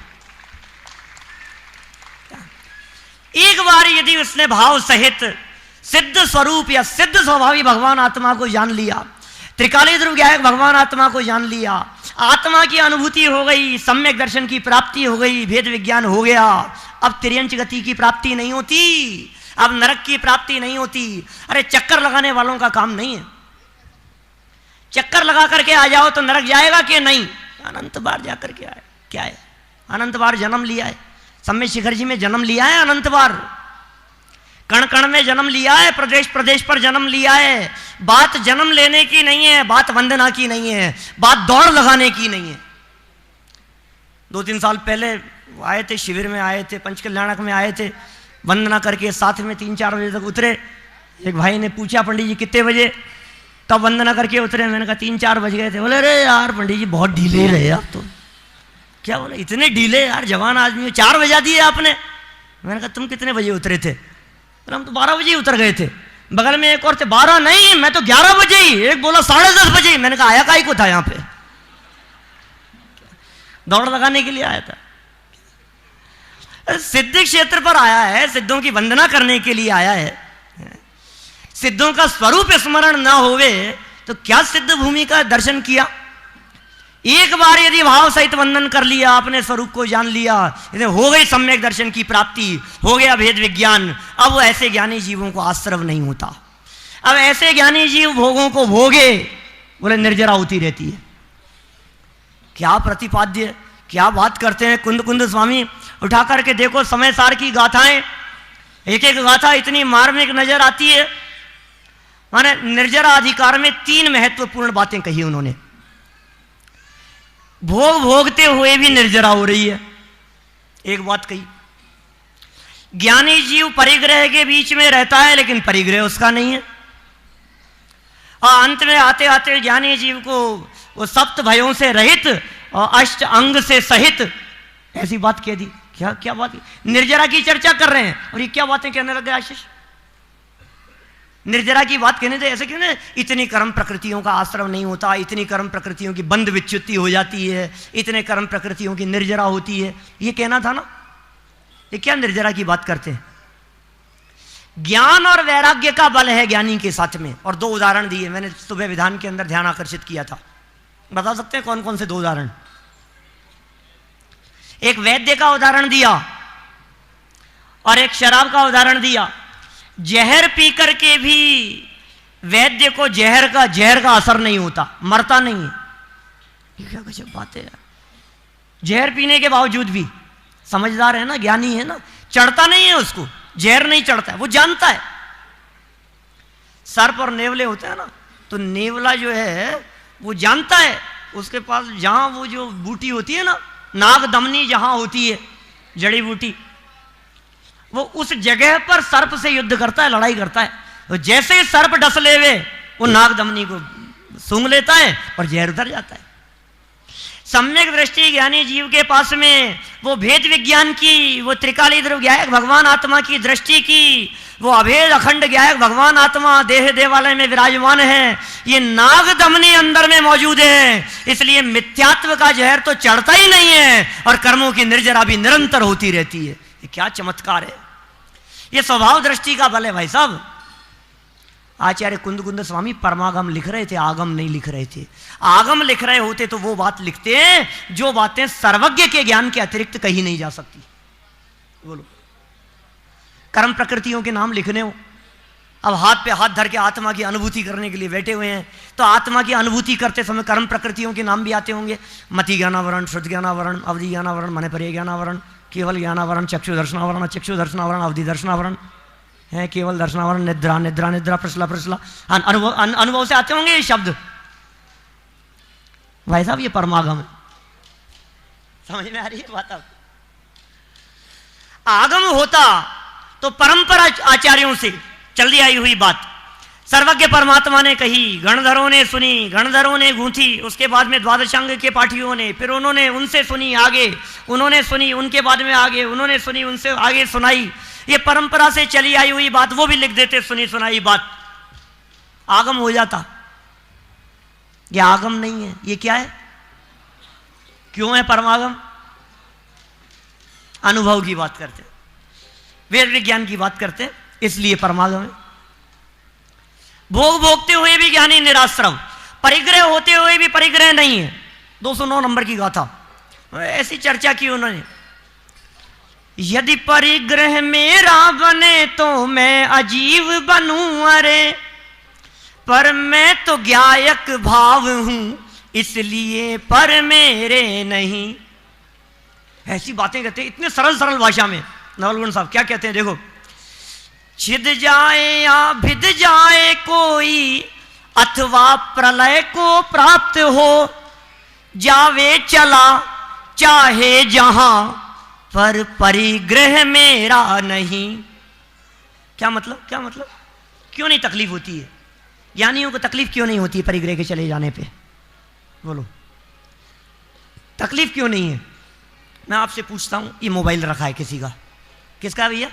एक बार यदि उसने भाव सहित सिद्ध स्वरूप या सिद्ध स्वभावी भगवान आत्मा को जान लिया, त्रिकाली ध्रुव गायक भगवान आत्मा को जान लिया, आत्मा की अनुभूति हो गई, सम्यक दर्शन की प्राप्ति हो गई, भेद विज्ञान हो गया, अब तिर्यंच गति की प्राप्ति नहीं होती, अब नरक की प्राप्ति नहीं होती। अरे चक्कर लगाने वालों का काम नहीं है, चक्कर लगा करके आ जाओ तो नरक जाएगा कि नहीं? अनंत बार जाकर के आए, क्या है, अनंत बार जन्म लिया है, सम्मेश शिखर जी में जन्म लिया है, अनंत बार कण कण में जन्म लिया है, प्रदेश प्रदेश पर जन्म लिया है। बात जन्म लेने की नहीं है, बात वंदना की नहीं है, बात दौड़ लगाने की नहीं है। 2-3 साल पहले आए थे, शिविर में आए थे, पंचकल्याणक में आए थे, वंदना करके साथ में 3-4 बजे तक उतरे। एक भाई ने पूछा पंडित जी कितने बजे, कब वंदना करके उतरे? मैंने कहा 3-4 बज गए थे। बोले अरे यार पंडित जी बहुत ढीले रहे आप तो। क्या बोले, इतने ढीले यार, जवान आदमी हो, 4 बजा दिए आपने। मैंने कहा तुम कितने बजे उतरे थे? हम तो 12 बजे ही उतर गए थे। बगल में एक और थे, 12 नहीं मैं तो 11 बजे ही। एक बोला 10:30 बजे। मैंने कहा आया काहे को था, यहाँ पे दौड़ लगाने के लिए आया था। सिद्ध क्षेत्र पर आया है, सिद्धों की वंदना करने के लिए आया है। सिद्धों का स्वरूप स्मरण ना होवे तो क्या सिद्ध भूमि का दर्शन किया? एक बार यदि भाव सहित वंदन कर लिया, अपने स्वरूप को जान लिया, हो गई सम्यक दर्शन की प्राप्ति, हो गया भेद विज्ञान। अब ऐसे ज्ञानी जीवों को आश्रव नहीं होता। अब ऐसे ज्ञानी जीव भोगों को भोगे, बोले निर्जरा होती रहती है। क्या प्रतिपाद्य, क्या बात करते हैं कुंद कुंद स्वामी। उठा करके देखो समय सार की गाथाएं, एक एक गाथा इतनी मार्मिक नजर आती है। माने निर्जरा अधिकार में 3 महत्वपूर्ण बातें कही उन्होंने। भोग भोगते हुए भी निर्जरा हो रही है, एक बात कही। ज्ञानी जीव परिग्रह के बीच में रहता है लेकिन परिग्रह उसका नहीं है। और अंत में आते आते ज्ञानी जीव को वो सप्त भयों से रहित और अष्ट अंग से सहित, ऐसी बात कह दी। क्या क्या बात, निर्जरा की चर्चा कर रहे हैं और ये क्या बातें कहने लगे आशीष? निर्जरा की बात कहने थे, ऐसे क्यों ना, इतनी कर्म प्रकृतियों का आश्रम नहीं होता, इतनी कर्म प्रकृतियों की बंध विच्युति हो जाती है, इतने कर्म प्रकृतियों की निर्जरा होती है, ये कहना था ना। ये क्या निर्जरा की बात करते हैं? ज्ञान और वैराग्य का बल है ज्ञानी के साथ में। और 2 उदाहरण दिए मैंने सुबह विधान के अंदर, ध्यान आकर्षित किया था। बता सकते हैं कौन कौन से 2 उदाहरण? एक वैद्य का उदाहरण दिया और एक शराब का उदाहरण दिया। जहर पी करके भी वैद्य को जहर का असर नहीं होता, मरता नहीं है। ये क्या गजब बात है यार। जहर पीने के बावजूद भी, समझदार है ना, ज्ञानी है ना, चढ़ता नहीं है उसको, जहर नहीं चढ़ता है, वो जानता है। सर्प और नेवले होते हैं ना, तो नेवला जो है वो जानता है, उसके पास जहां वो जो बूटी होती है ना, नाग दमनी जहां होती है जड़ी बूटी, वो उस जगह पर सर्प से युद्ध करता है, लड़ाई करता है। तो जैसे ही सर्प डस लेवे, वो नाग दमनी को सूंघ लेता है और जहर उतर जाता है। सम्यक दृष्टि ज्ञानी जीव के पास में वो भेद विज्ञान की, वो त्रिकाली ध्रुव ज्ञायक भगवान आत्मा की दृष्टि की, वो अभेद अखंड ज्ञायक भगवान आत्मा देह देवालय में विराजमान है। ये नाग दमनी अंदर में मौजूद है, इसलिए मिथ्यात्व का जहर तो चढ़ता ही नहीं है और कर्मों की निर्जरा भी निरंतर होती रहती है। ये क्या चमत्कार है। ये स्वभाव दृष्टि का बल है भाई साहब। आचार्य कुंद स्वामी परमागम लिख रहे थे, आगम नहीं लिख रहे थे। आगम लिख रहे होते तो वो बात लिखते हैं जो बातें सर्वज्ञ के ज्ञान के अतिरिक्त कहीं नहीं जा सकती। बोलो, कर्म प्रकृतियों के नाम लिखने हो, अब हाथ पे हाथ धर के आत्मा की अनुभूति करने के लिए बैठे हुए हैं, तो आत्मा की अनुभूति करते समय कर्म प्रकृतियों के नाम भी आते होंगे। मति ज्ञानावरण, श्रुत ज्ञानावरण, अवधि ज्ञानावरण, मन परे ज्ञानावरण, केवल ज्ञानावरण, चक्षु दर्शनावरण, चक्षु दर्शनावरण, अवधि दर्शनावरण है, केवल दर्शनावरण, निद्रा निद्रा निद्रा, प्रसला प्रसला, अनुभव से आते होंगे ये शब्द। भाई साहब ये परमागम है, समझ में आ रही है बात? अब आगम होता तो परंपरा आचार्यों से चलती आई हुई बात सर्वज्ञ परमात्मा ने कही, गणधरों ने सुनी, गणधरों ने गूंथी, उसके बाद में द्वादशांग के पाठियों ने, फिर उन्होंने उनसे सुनी, आगे उन्होंने सुनी, उनके बाद में आगे उन्होंने सुनी, उनसे आगे सुनाई। ये परंपरा से चली आई हुई बात, वो भी लिख देते सुनी सुनाई बात, आगम हो जाता। ये आगम नहीं है, ये क्या है? क्यों है परमागम? अनुभव की बात करते, वेद विज्ञान की बात करते, इसलिए परमागम है। भोग भोगते हुए भी ज्ञानी निराश्रव, परिग्रह होते हुए भी परिग्रह नहीं है। 209 नंबर की गाथा, ऐसी चर्चा की उन्होंने। यदि परिग्रह मेरा बने तो मैं अजीव बनूं, अरे पर मैं तो ज्ञायक भाव हूं, इसलिए पर मेरे नहीं। ऐसी बातें कहते हैं इतने सरल सरल भाषा में। नवलगुण साहब क्या कहते हैं, देखो, छिद जाए या भिद जाए कोई, अथवा प्रलय को प्राप्त हो, जावे चला चाहे जहां, पर परिग्रह मेरा नहीं। क्या मतलब? क्या मतलब? क्यों नहीं तकलीफ होती है? ज्ञानियों को तकलीफ क्यों नहीं होती है परिग्रह के चले जाने पे? बोलो, तकलीफ क्यों नहीं है? मैं आपसे पूछता हूं, ये मोबाइल रखा है किसी का, किसका भैया?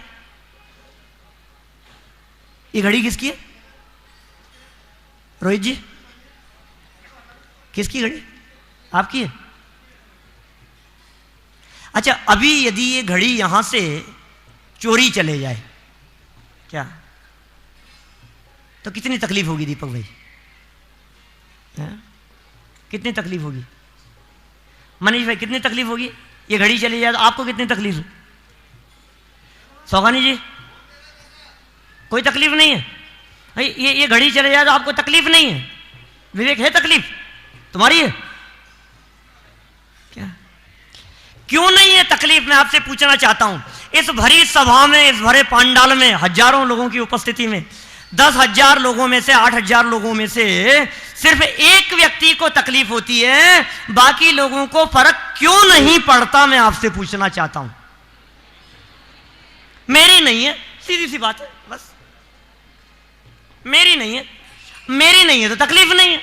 ये घड़ी किसकी है? रोहित जी, किसकी घड़ी? आपकी है? अच्छा, अभी यदि ये घड़ी यहां से चोरी चले जाए क्या, तो कितनी तकलीफ होगी दीपक भाई? कितनी तकलीफ होगी? मनीष भाई कितनी तकलीफ होगी? ये घड़ी चली जाए तो आपको कितनी तकलीफ है? सौगानी जी कोई तकलीफ नहीं है? ये घड़ी चले जाए तो आपको तकलीफ नहीं है? विवेक है तकलीफ तुम्हारी है क्या? क्यों नहीं है तकलीफ? मैं आपसे पूछना चाहता हूं। इस भरी सभा में, इस भरे पांडाल में, हजारों लोगों की उपस्थिति में, 10,000 लोगों में से 8,000 लोगों में से सिर्फ एक व्यक्ति को तकलीफ होती है, बाकी लोगों को फर्क क्यों नहीं पड़ता? मैं आपसे पूछना चाहता हूं। मेरी नहीं है, सीधी सी बात है, बस मेरी नहीं है, मेरी नहीं है तो तकलीफ नहीं है।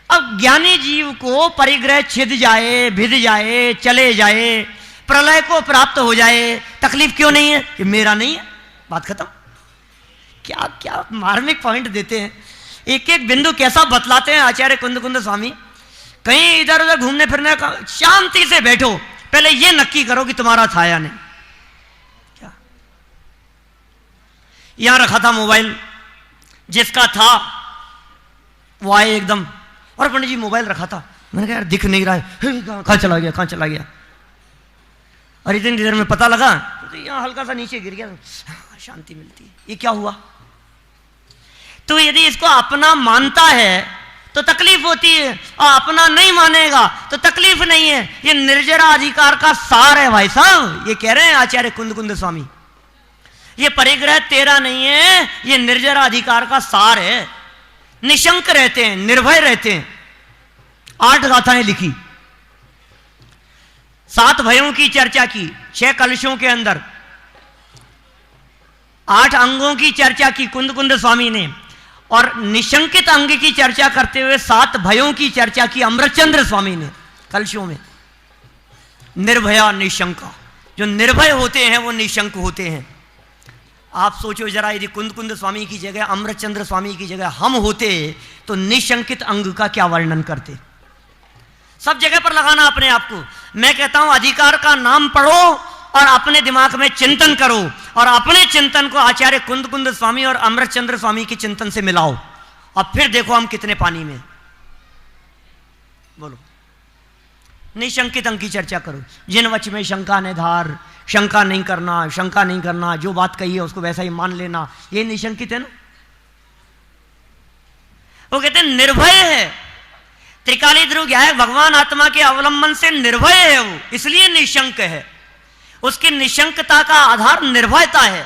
अब ज्ञानी जीव को परिग्रह छिद जाए, भिद जाए, चले जाए, प्रलय को प्राप्त हो जाए, तकलीफ क्यों नहीं है? कि मेरा नहीं है, बात खत्म। क्या क्या मार्मिक पॉइंट देते हैं, एक एक बिंदु कैसा बतलाते हैं आचार्य कुंद स्वामी। कहीं इधर उधर घूमने फिरने का, शांति से बैठो, पहले यह नक्की करो कि तुम्हारा छाया नहीं। क्या यहां रखा था मोबाइल, जिसका था वो आए एकदम, और पंडित जी मोबाइल रखा था, मैंने कहा यार दिख नहीं रहा है, कहां चला गया, कहां चला गया? और इतनी देर में पता लगा तो यहां हल्का सा नीचे गिर गया, शांति मिलती है। ये क्या हुआ? तो यदि इसको अपना मानता है तो तकलीफ होती है, और अपना नहीं मानेगा तो तकलीफ नहीं है। ये निर्जरा अधिकार का सार है भाई साहब, ये कह रहे हैं आचार्य कुंद स्वामी। ये परिग्रह तेरा नहीं है, ये निर्जरा अधिकार का सार है। निशंक रहते हैं, निर्भय रहते हैं। 8 गाथाएं लिखी, 7 भयों की चर्चा की, 6 कलशों के अंदर 8 अंगों की चर्चा की कुंद स्वामी ने, और निशंकित अंग की चर्चा करते हुए 7 भयों की चर्चा की अमृतचंद्र स्वामी ने कलशों में। निर्भया निशंका, जो निर्भय होते हैं वो निशंक होते हैं। आप सोचो जरा, यदि कुंद स्वामी की जगह, अमृतचंद्र स्वामी की जगह हम होते तो निशंकित अंग का क्या वर्णन करते? सब जगह पर लगाना अपने आप को। मैं कहता हूं अधिकार का नाम पढ़ो और अपने दिमाग में चिंतन करो, और अपने चिंतन को आचार्य कुंद कुंद स्वामी और अमृतचंद्र स्वामी के चिंतन से मिलाओ, और फिर देखो हम कितने पानी में। बोलो, निशंकित अंक की चर्चा करो, जिन वच में शंका ने धार, शंका नहीं करना, शंका नहीं करना, जो बात कही है उसको वैसा ही मान लेना, ये निशंकित है ना। वो कहते हैं निर्भय है, त्रिकाली ध्रुव क्या है, भगवान आत्मा के अवलंबन से निर्भय है वो, इसलिए निशंक है। उसकी निशंकता का आधार निर्भयता है।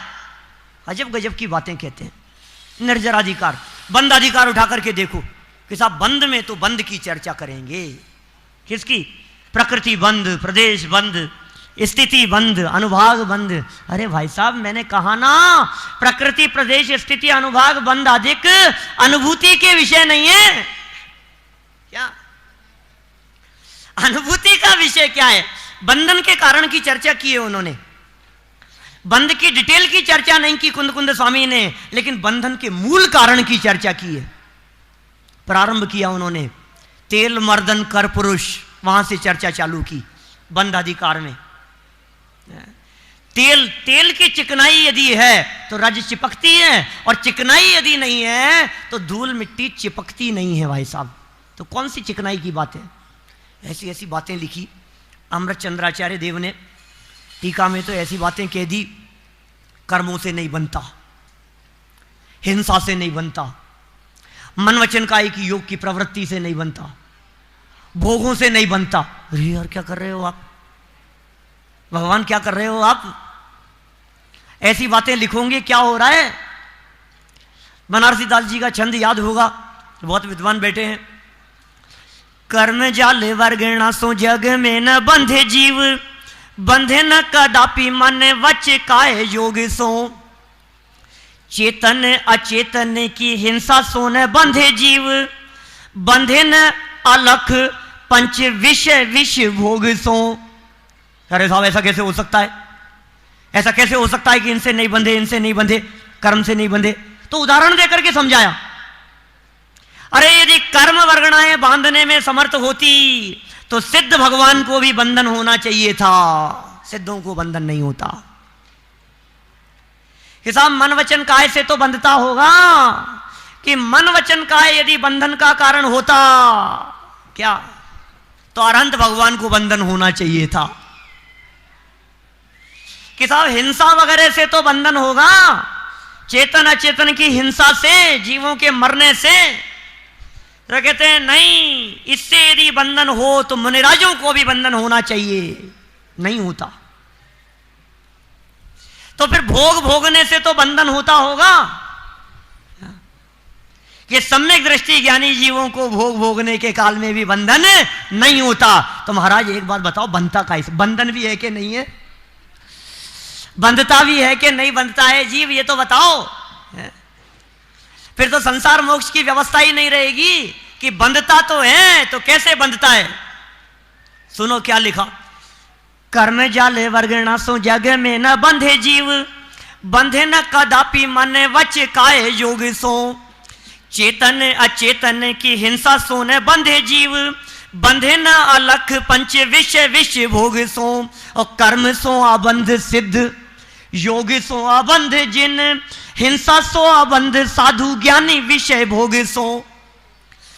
अजब गजब की बातें कहते हैं। निर्जराधिकार, बंद अधिकार उठा करके देखो कि साहब बंद में तो बंद की चर्चा करेंगे। किसकी? प्रकृति बंद, प्रदेश बंद, स्थिति बंद, अनुभाग बंद। अरे भाई साहब, मैंने कहा ना, प्रकृति प्रदेश स्थिति अनुभाग बंद अधिक अनुभूति के विषय नहीं है। क्या अनुभूति का विषय क्या है? बंधन के कारण की चर्चा की है उन्होंने, बंध की डिटेल की चर्चा नहीं की कुंद कुंद स्वामी ने, लेकिन बंधन के मूल कारण की चर्चा की है। प्रारंभ किया उन्होंने तेल मर्दन कर पुरुष, वहां से चर्चा चालू की बंध अधिकार में। तेल की चिकनाई यदि है तो रज चिपकती है, और चिकनाई यदि नहीं है तो धूल मिट्टी चिपकती नहीं है भाई साहब। तो कौन सी चिकनाई की बात है? ऐसी ऐसी बातें लिखी अमृतचंद्राचार्य देव ने टीका में, तो ऐसी बातें कह दी, कर्मों से नहीं बनता, हिंसा से नहीं बनता, मन वचन काया की योग की प्रवृत्ति से नहीं बनता, भोगों से नहीं बनता। अरे यार, क्या कर रहे हो आप? भगवान क्या कर रहे हो आप? ऐसी बातें लिखोगे क्या हो रहा है? बनारसी दास जी का छंद याद होगा, बहुत विद्वान बैठे हैं। कर्म जाल वर्गणा सो जग में न बंधे जीव, बंधे न कदापि मन वच काय योग सो, चेतन अचेतन की हिंसा सो न बंधे जीव, बंधे न अलख पंच विषय विष भोग सो। अरे साहब, ऐसा कैसे हो सकता है? ऐसा कैसे हो सकता है कि इनसे नहीं बंधे, इनसे नहीं बंधे, कर्म से नहीं बंधे? तो उदाहरण देकर के समझाया। अरे यदि कर्म वर्गणाएं बांधने में समर्थ होती तो सिद्ध भगवान को भी बंधन होना चाहिए था, सिद्धों को बंधन नहीं होता। कि साहब मन वचन काय से तो बंधता होगा, कि मन वचन काय यदि बंधन का कारण होता क्या, तो अरहंत भगवान को बंधन होना चाहिए था। कि साहब हिंसा वगैरह से तो बंधन होगा, चेतन अचेतन की हिंसा से, जीवों के मरने से। तो कहते हैं नहीं, इससे यदि बंधन हो तो मुनिराजों को भी बंधन होना चाहिए, नहीं होता। तो फिर भोग भोगने से तो बंधन होता होगा। कि सम्यक दृष्टि ज्ञानी जीवों को भोग भोगने के काल में भी बंधन नहीं होता। तो महाराज एक बात बताओ, बनता का बंधन भी है कि नहीं है? बंधता भी है कि नहीं बंधता है जीव, ये तो बताओ। फिर तो संसार मोक्ष की व्यवस्था ही नहीं रहेगी। कि बंधता तो है तो कैसे बंधता है? सुनो क्या लिखा। कर्म जाले वर्गणा सो जग में न बंधे जीव, बंधे न कदापि मन वच काय योग सो, चेतन अचेतन की हिंसा सो न बंधे जीव, बंधे न अलख पंच विषय विष भोग सो, और कर्म सो अबंध सिद्ध, योग सो अबंध जिन, हिंसा सो अबंध साधु ज्ञानी विषय भोग सो,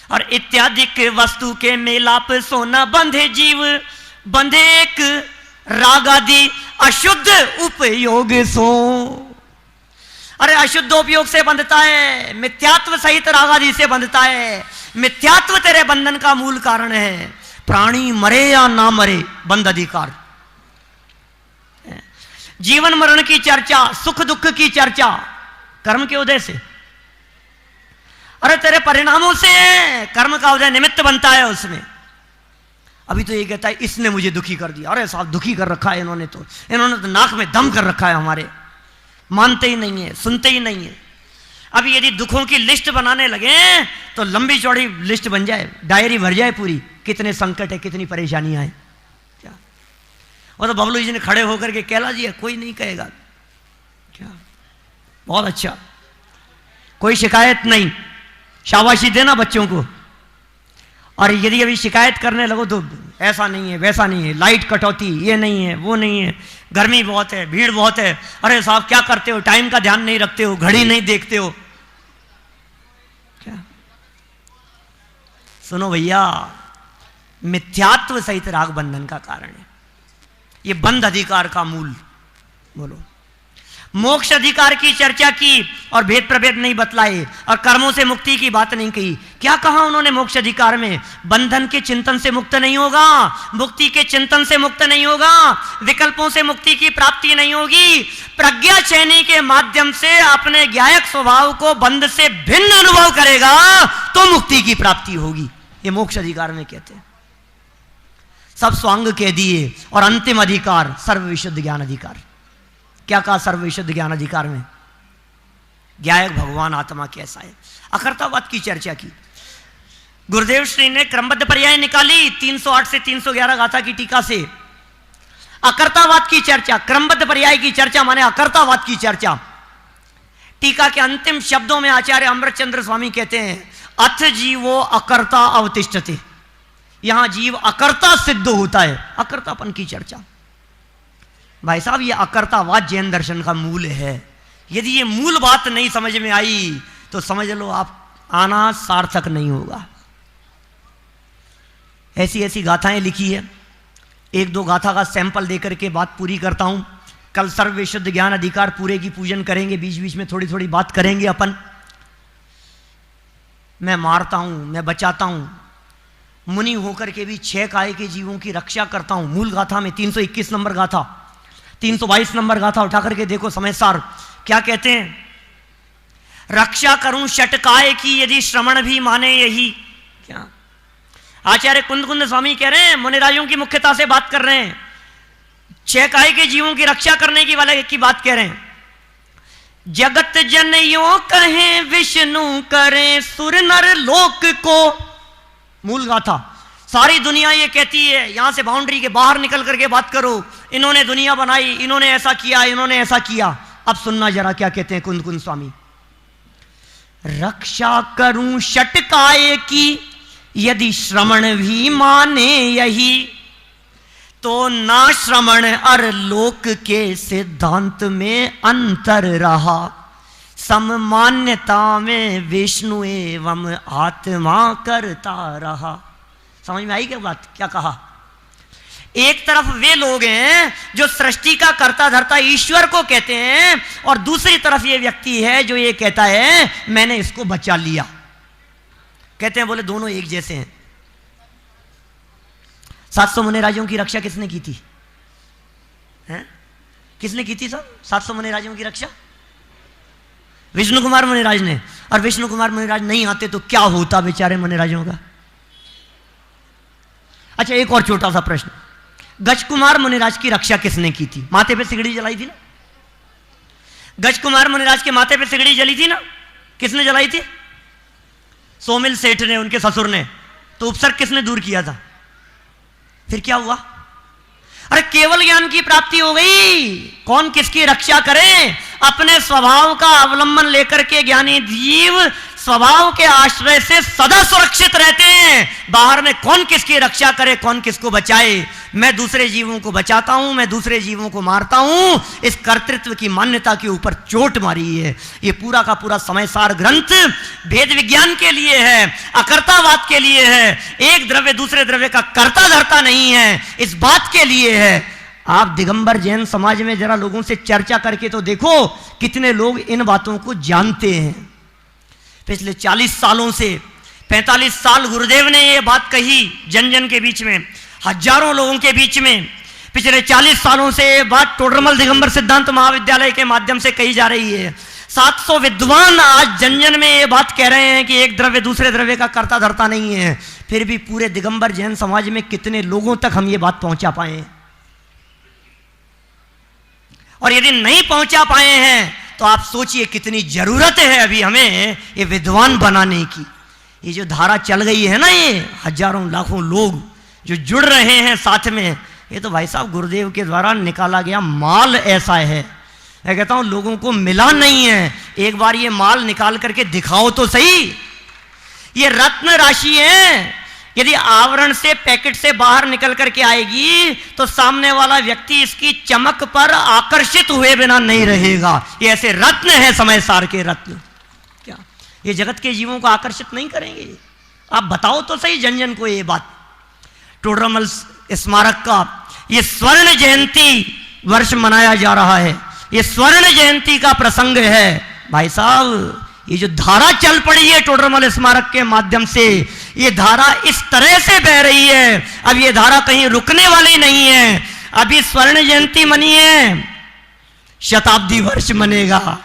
और इत्यादिक वस्तु के मेलाप सो न बंधे जीव, बंधे एक राग आदि अशुद्ध उपयोग सो। अरे अशुद्ध उपयोग से बंधता है, मिथ्यात्व सहित राग आदि से बंधता है। मिथ्यात्व तेरे बंधन का मूल कारण है। प्राणी मरे या ना मरे, बंध अधिकार। जीवन मरण की चर्चा, सुख दुख की चर्चा कर्म के उदय से। अरे तेरे परिणामों से कर्म का उदय निमित्त बनता है उसमें। अभी तो ये कहता है इसने मुझे दुखी कर दिया। अरे साहब दुखी कर रखा है इन्होंने तो नाक में दम कर रखा है हमारे। मानते ही नहीं है, सुनते ही नहीं है। अभी यदि दुखों की लिस्ट बनाने लगे तो लंबी चौड़ी लिस्ट बन जाए, डायरी भर जाए पूरी, कितने संकट है, कितनी परेशानियां हैं। क्या वो तो बबलू जी ने खड़े होकर के कहला दिया, कोई नहीं कहेगा। क्या बहुत अच्छा, कोई शिकायत नहीं, शाबाशी देना बच्चों को। और यदि अभी शिकायत करने लगो तो ऐसा नहीं है, वैसा नहीं है, लाइट कटौती, ये नहीं है, वो नहीं है, गर्मी बहुत है, भीड़ बहुत है, अरे साहब क्या करते हो, टाइम का ध्यान नहीं रखते हो, घड़ी नहीं देखते हो। क्या सुनो भैया, मिथ्यात्व सहित राग बंधन का कारण है ये बंध अधिकार का मूल। बोलो, मोक्ष अधिकार की चर्चा की और भेद प्रभेद नहीं बतलाए और कर्मों से मुक्ति की बात नहीं कही। क्या कहा उन्होंने मोक्ष अधिकार में? बंधन के चिंतन से मुक्त नहीं होगा, मुक्ति के चिंतन से मुक्त नहीं होगा, विकल्पों से मुक्ति की प्राप्ति नहीं होगी, प्रज्ञा चैनी के माध्यम से अपने ज्ञायक स्वभाव को बंध से भिन्न अनुभव करेगा तो मुक्ति की प्राप्ति होगी। ये मोक्ष अधिकार में कहते हैं। सब स्वांग कह दिए और अंतिम अधिकार सर्व विशुद्ध ज्ञान अधिकार। क्या कहा सर्व विशुद्ध ज्ञान अधिकार में? ज्ञायक भगवान आत्मा कैसा है, अकर्तावाद की चर्चा की। गुरुदेव श्री ने क्रमबद्ध पर्याय निकाली 308 से 311 गाथा की टीका से। अकर्तावाद की चर्चा, क्रमबद्ध पर्याय की चर्चा माने अकर्तावाद की चर्चा। टीका के अंतिम शब्दों में आचार्य अमृतचंद्र स्वामी कहते हैं, अथ जीवो अकर्ता अवतिष्ठते। यहां जीव अकर्ता सिद्ध होता है, अकर्तापन की चर्चा। भाई साहब, ये अकर्तावाद जैन दर्शन का मूल है। यदि ये मूल बात नहीं समझ में आई तो समझ लो आप आना सार्थक नहीं होगा। ऐसी ऐसी गाथाएं लिखी है, एक दो गाथा का सैंपल देकर के बात पूरी करता हूं। कल सर्व विशुद्ध ज्ञान अधिकार पूरे की पूजन करेंगे, बीच बीच में थोड़ी थोड़ी बात करेंगे अपन। मैं मारता हूं, मैं बचाता हूं, मुनि होकर के भी 6 काय के जीवों की रक्षा करता हूं। मूल गाथा में 321 नंबर गाथा, 322 नंबर गाथा उठा करके देखो समय सार क्या कहते हैं। रक्षा करूं षटकाय की यदि श्रवण भी माने यही। क्या आचार्य कुंद कुंद स्वामी कह रहे हैं, मुनिराजों की मुख्यता से बात कर रहे हैं, 6 काय के जीवों की रक्षा करने की वाले की बात कह रहे हैं। जगत जनयों कहें विष्णु करें सुर नर लोक को। मूल गाथा सारी दुनिया ये कहती है, यहां से बाउंड्री के बाहर निकल करके बात करो, इन्होंने दुनिया बनाई, इन्होंने ऐसा किया, इन्होंने ऐसा किया। अब सुनना जरा क्या कहते हैं कुंद कुंद स्वामी। रक्षा करूं षटकाय की यदि श्रवण भी माने यही, तो ना श्रवण और लोक के सिद्धांत में अंतर रहा। सममान्यता में विष्णु एवं आत्मा करता रहा। समझ में आई क्या बात? क्या कहा? एक तरफ वे लोग हैं जो सृष्टि का कर्ता धर्ता ईश्वर को कहते हैं, और दूसरी तरफ ये व्यक्ति है जो ये कहता है मैंने इसको बचा लिया। कहते हैं, बोले दोनों एक जैसे हैं। 700 मुनिराजों की रक्षा किसने की थी? हैं? किसने की थी सब 700 मुनिराजों की रक्षा? विष्णु कुमार मुनिराज ने। और विष्णु कुमार मुनिराज नहीं आते तो क्या होता बेचारे मुनिराजों का? अच्छा, एक और छोटा सा प्रश्न, गज कुमार मुनिराज की रक्षा किसने की थी? माथे पे सिगड़ी जलाई थी ना? गज कुमार मुनिराज के माथे पे सिगड़ी जली थी ना? किसने जलाई थी? सोमिल सेठ ने, उनके ससुर ने। तो उपसर्ग किसने दूर किया था? फिर क्या हुआ? अरे केवल ज्ञान की प्राप्ति हो गई। कौन किसकी रक्षा करे? अपने स्वभाव का अवलंबन लेकर के ज्ञानी जीव स्वभाव के आश्रय से सदा सुरक्षित रहते हैं। बाहर में कौन किसकी रक्षा करे, कौन किसको बचाए। मैं दूसरे जीवों को बचाता हूं, मैं दूसरे जीवों को मारता हूं, इस कर्तृत्व की मान्यता के ऊपर चोट मारी है। ये पूरा का पूरा समयसार ग्रंथ भेद विज्ञान के लिए है, अकर्तावाद के लिए है। एक द्रव्य दूसरे द्रव्य का कर्ता धर्ता नहीं है, इस बात के लिए है। आप दिगंबर जैन समाज में जरा लोगों से चर्चा करके तो देखो कितने लोग इन बातों को जानते हैं। पिछले 40 सालों से 45 साल गुरुदेव ने ये बात कही, जन जन के बीच में, हजारों लोगों के बीच में। पिछले 40 सालों से ये बात टोडरमल दिगंबर सिद्धांत महाविद्यालय के माध्यम से कही जा रही है। 700 विद्वान आज जन जन में ये बात कह रहे हैं कि एक द्रव्य दूसरे द्रव्य का कर्ता धर्ता नहीं है। फिर भी पूरे दिगंबर जैन समाज में कितने लोगों तक हम ये बात पहुंचा पाए? और यदि नहीं पहुंचा पाए हैं तो आप सोचिए कितनी जरूरत है अभी हमें ये विद्वान बनाने की। ये जो धारा चल गई है ना, ये हजारों लाखों लोग जो जुड़ रहे हैं साथ में, ये तो भाई साहब गुरुदेव के द्वारा निकाला गया माल ऐसा है। मैं कहता हूं लोगों को मिला नहीं है। एक बार ये माल निकाल करके दिखाओ तो सही। ये रत्न राशि है, यदि आवरण से, पैकेट से बाहर निकल करके आएगी तो सामने वाला व्यक्ति इसकी चमक पर आकर्षित हुए बिना नहीं रहेगा। ये ऐसे रत्न है, समय सार के रत्न, क्या ये जगत के जीवों को आकर्षित नहीं करेंगे? आप बताओ तो सही जन जन को ये बात। टोडरमल स्मारक का ये स्वर्ण जयंती वर्ष मनाया जा रहा है, ये स्वर्ण जयंती का प्रसंग है। भाई साहब, ये जो धारा चल पड़ी है टोडरमल स्मारक के माध्यम से, ये धारा इस तरह से बह रही है, अब ये धारा कहीं रुकने वाली नहीं है। अभी स्वर्ण जयंती मनी है, शताब्दी वर्ष मनेगा,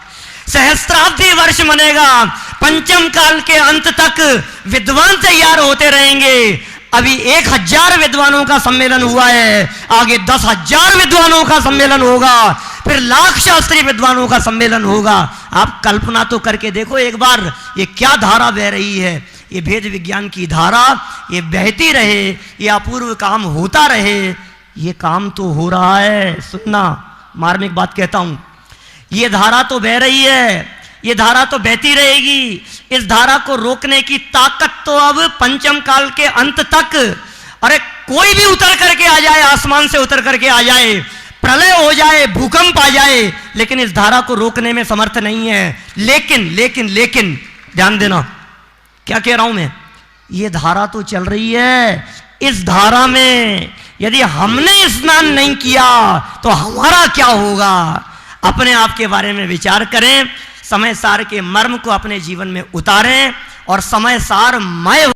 सहस्त्राब्दी वर्ष मनेगा, पंचम काल के अंत तक विद्वान तैयार होते रहेंगे। अभी 1000 विद्वानों का सम्मेलन हुआ है, आगे 10,000 विद्वानों का सम्मेलन होगा, फिर लाख शास्त्रीय विद्वानों का सम्मेलन होगा। आप कल्पना तो करके देखो एक बार, ये क्या धारा बह रही है। ये भेद विज्ञान की धारा, ये बहती रहे, ये अपूर्व काम होता रहे। ये काम तो हो रहा है। सुनना, मार्मिक बात कहता हूं, ये धारा तो बह रही है, ये धारा तो बहती रहेगी। इस धारा को रोकने की ताकत तो अब पंचम काल के अंत तक, अरे कोई भी उतर करके आ जाए, आसमान से उतर करके आ जाए, प्रलय हो जाए, भूकंप आ जाए, लेकिन इस धारा को रोकने में समर्थ नहीं है। लेकिन ध्यान देना, क्या कह रहा हूं मैं, ये धारा तो चल रही है। इस धारा में यदि हमने स्नान नहीं किया तो हमारा क्या होगा? अपने आप के बारे में विचार करें, समय सार के मर्म को अपने जीवन में उतारें और समय सार मय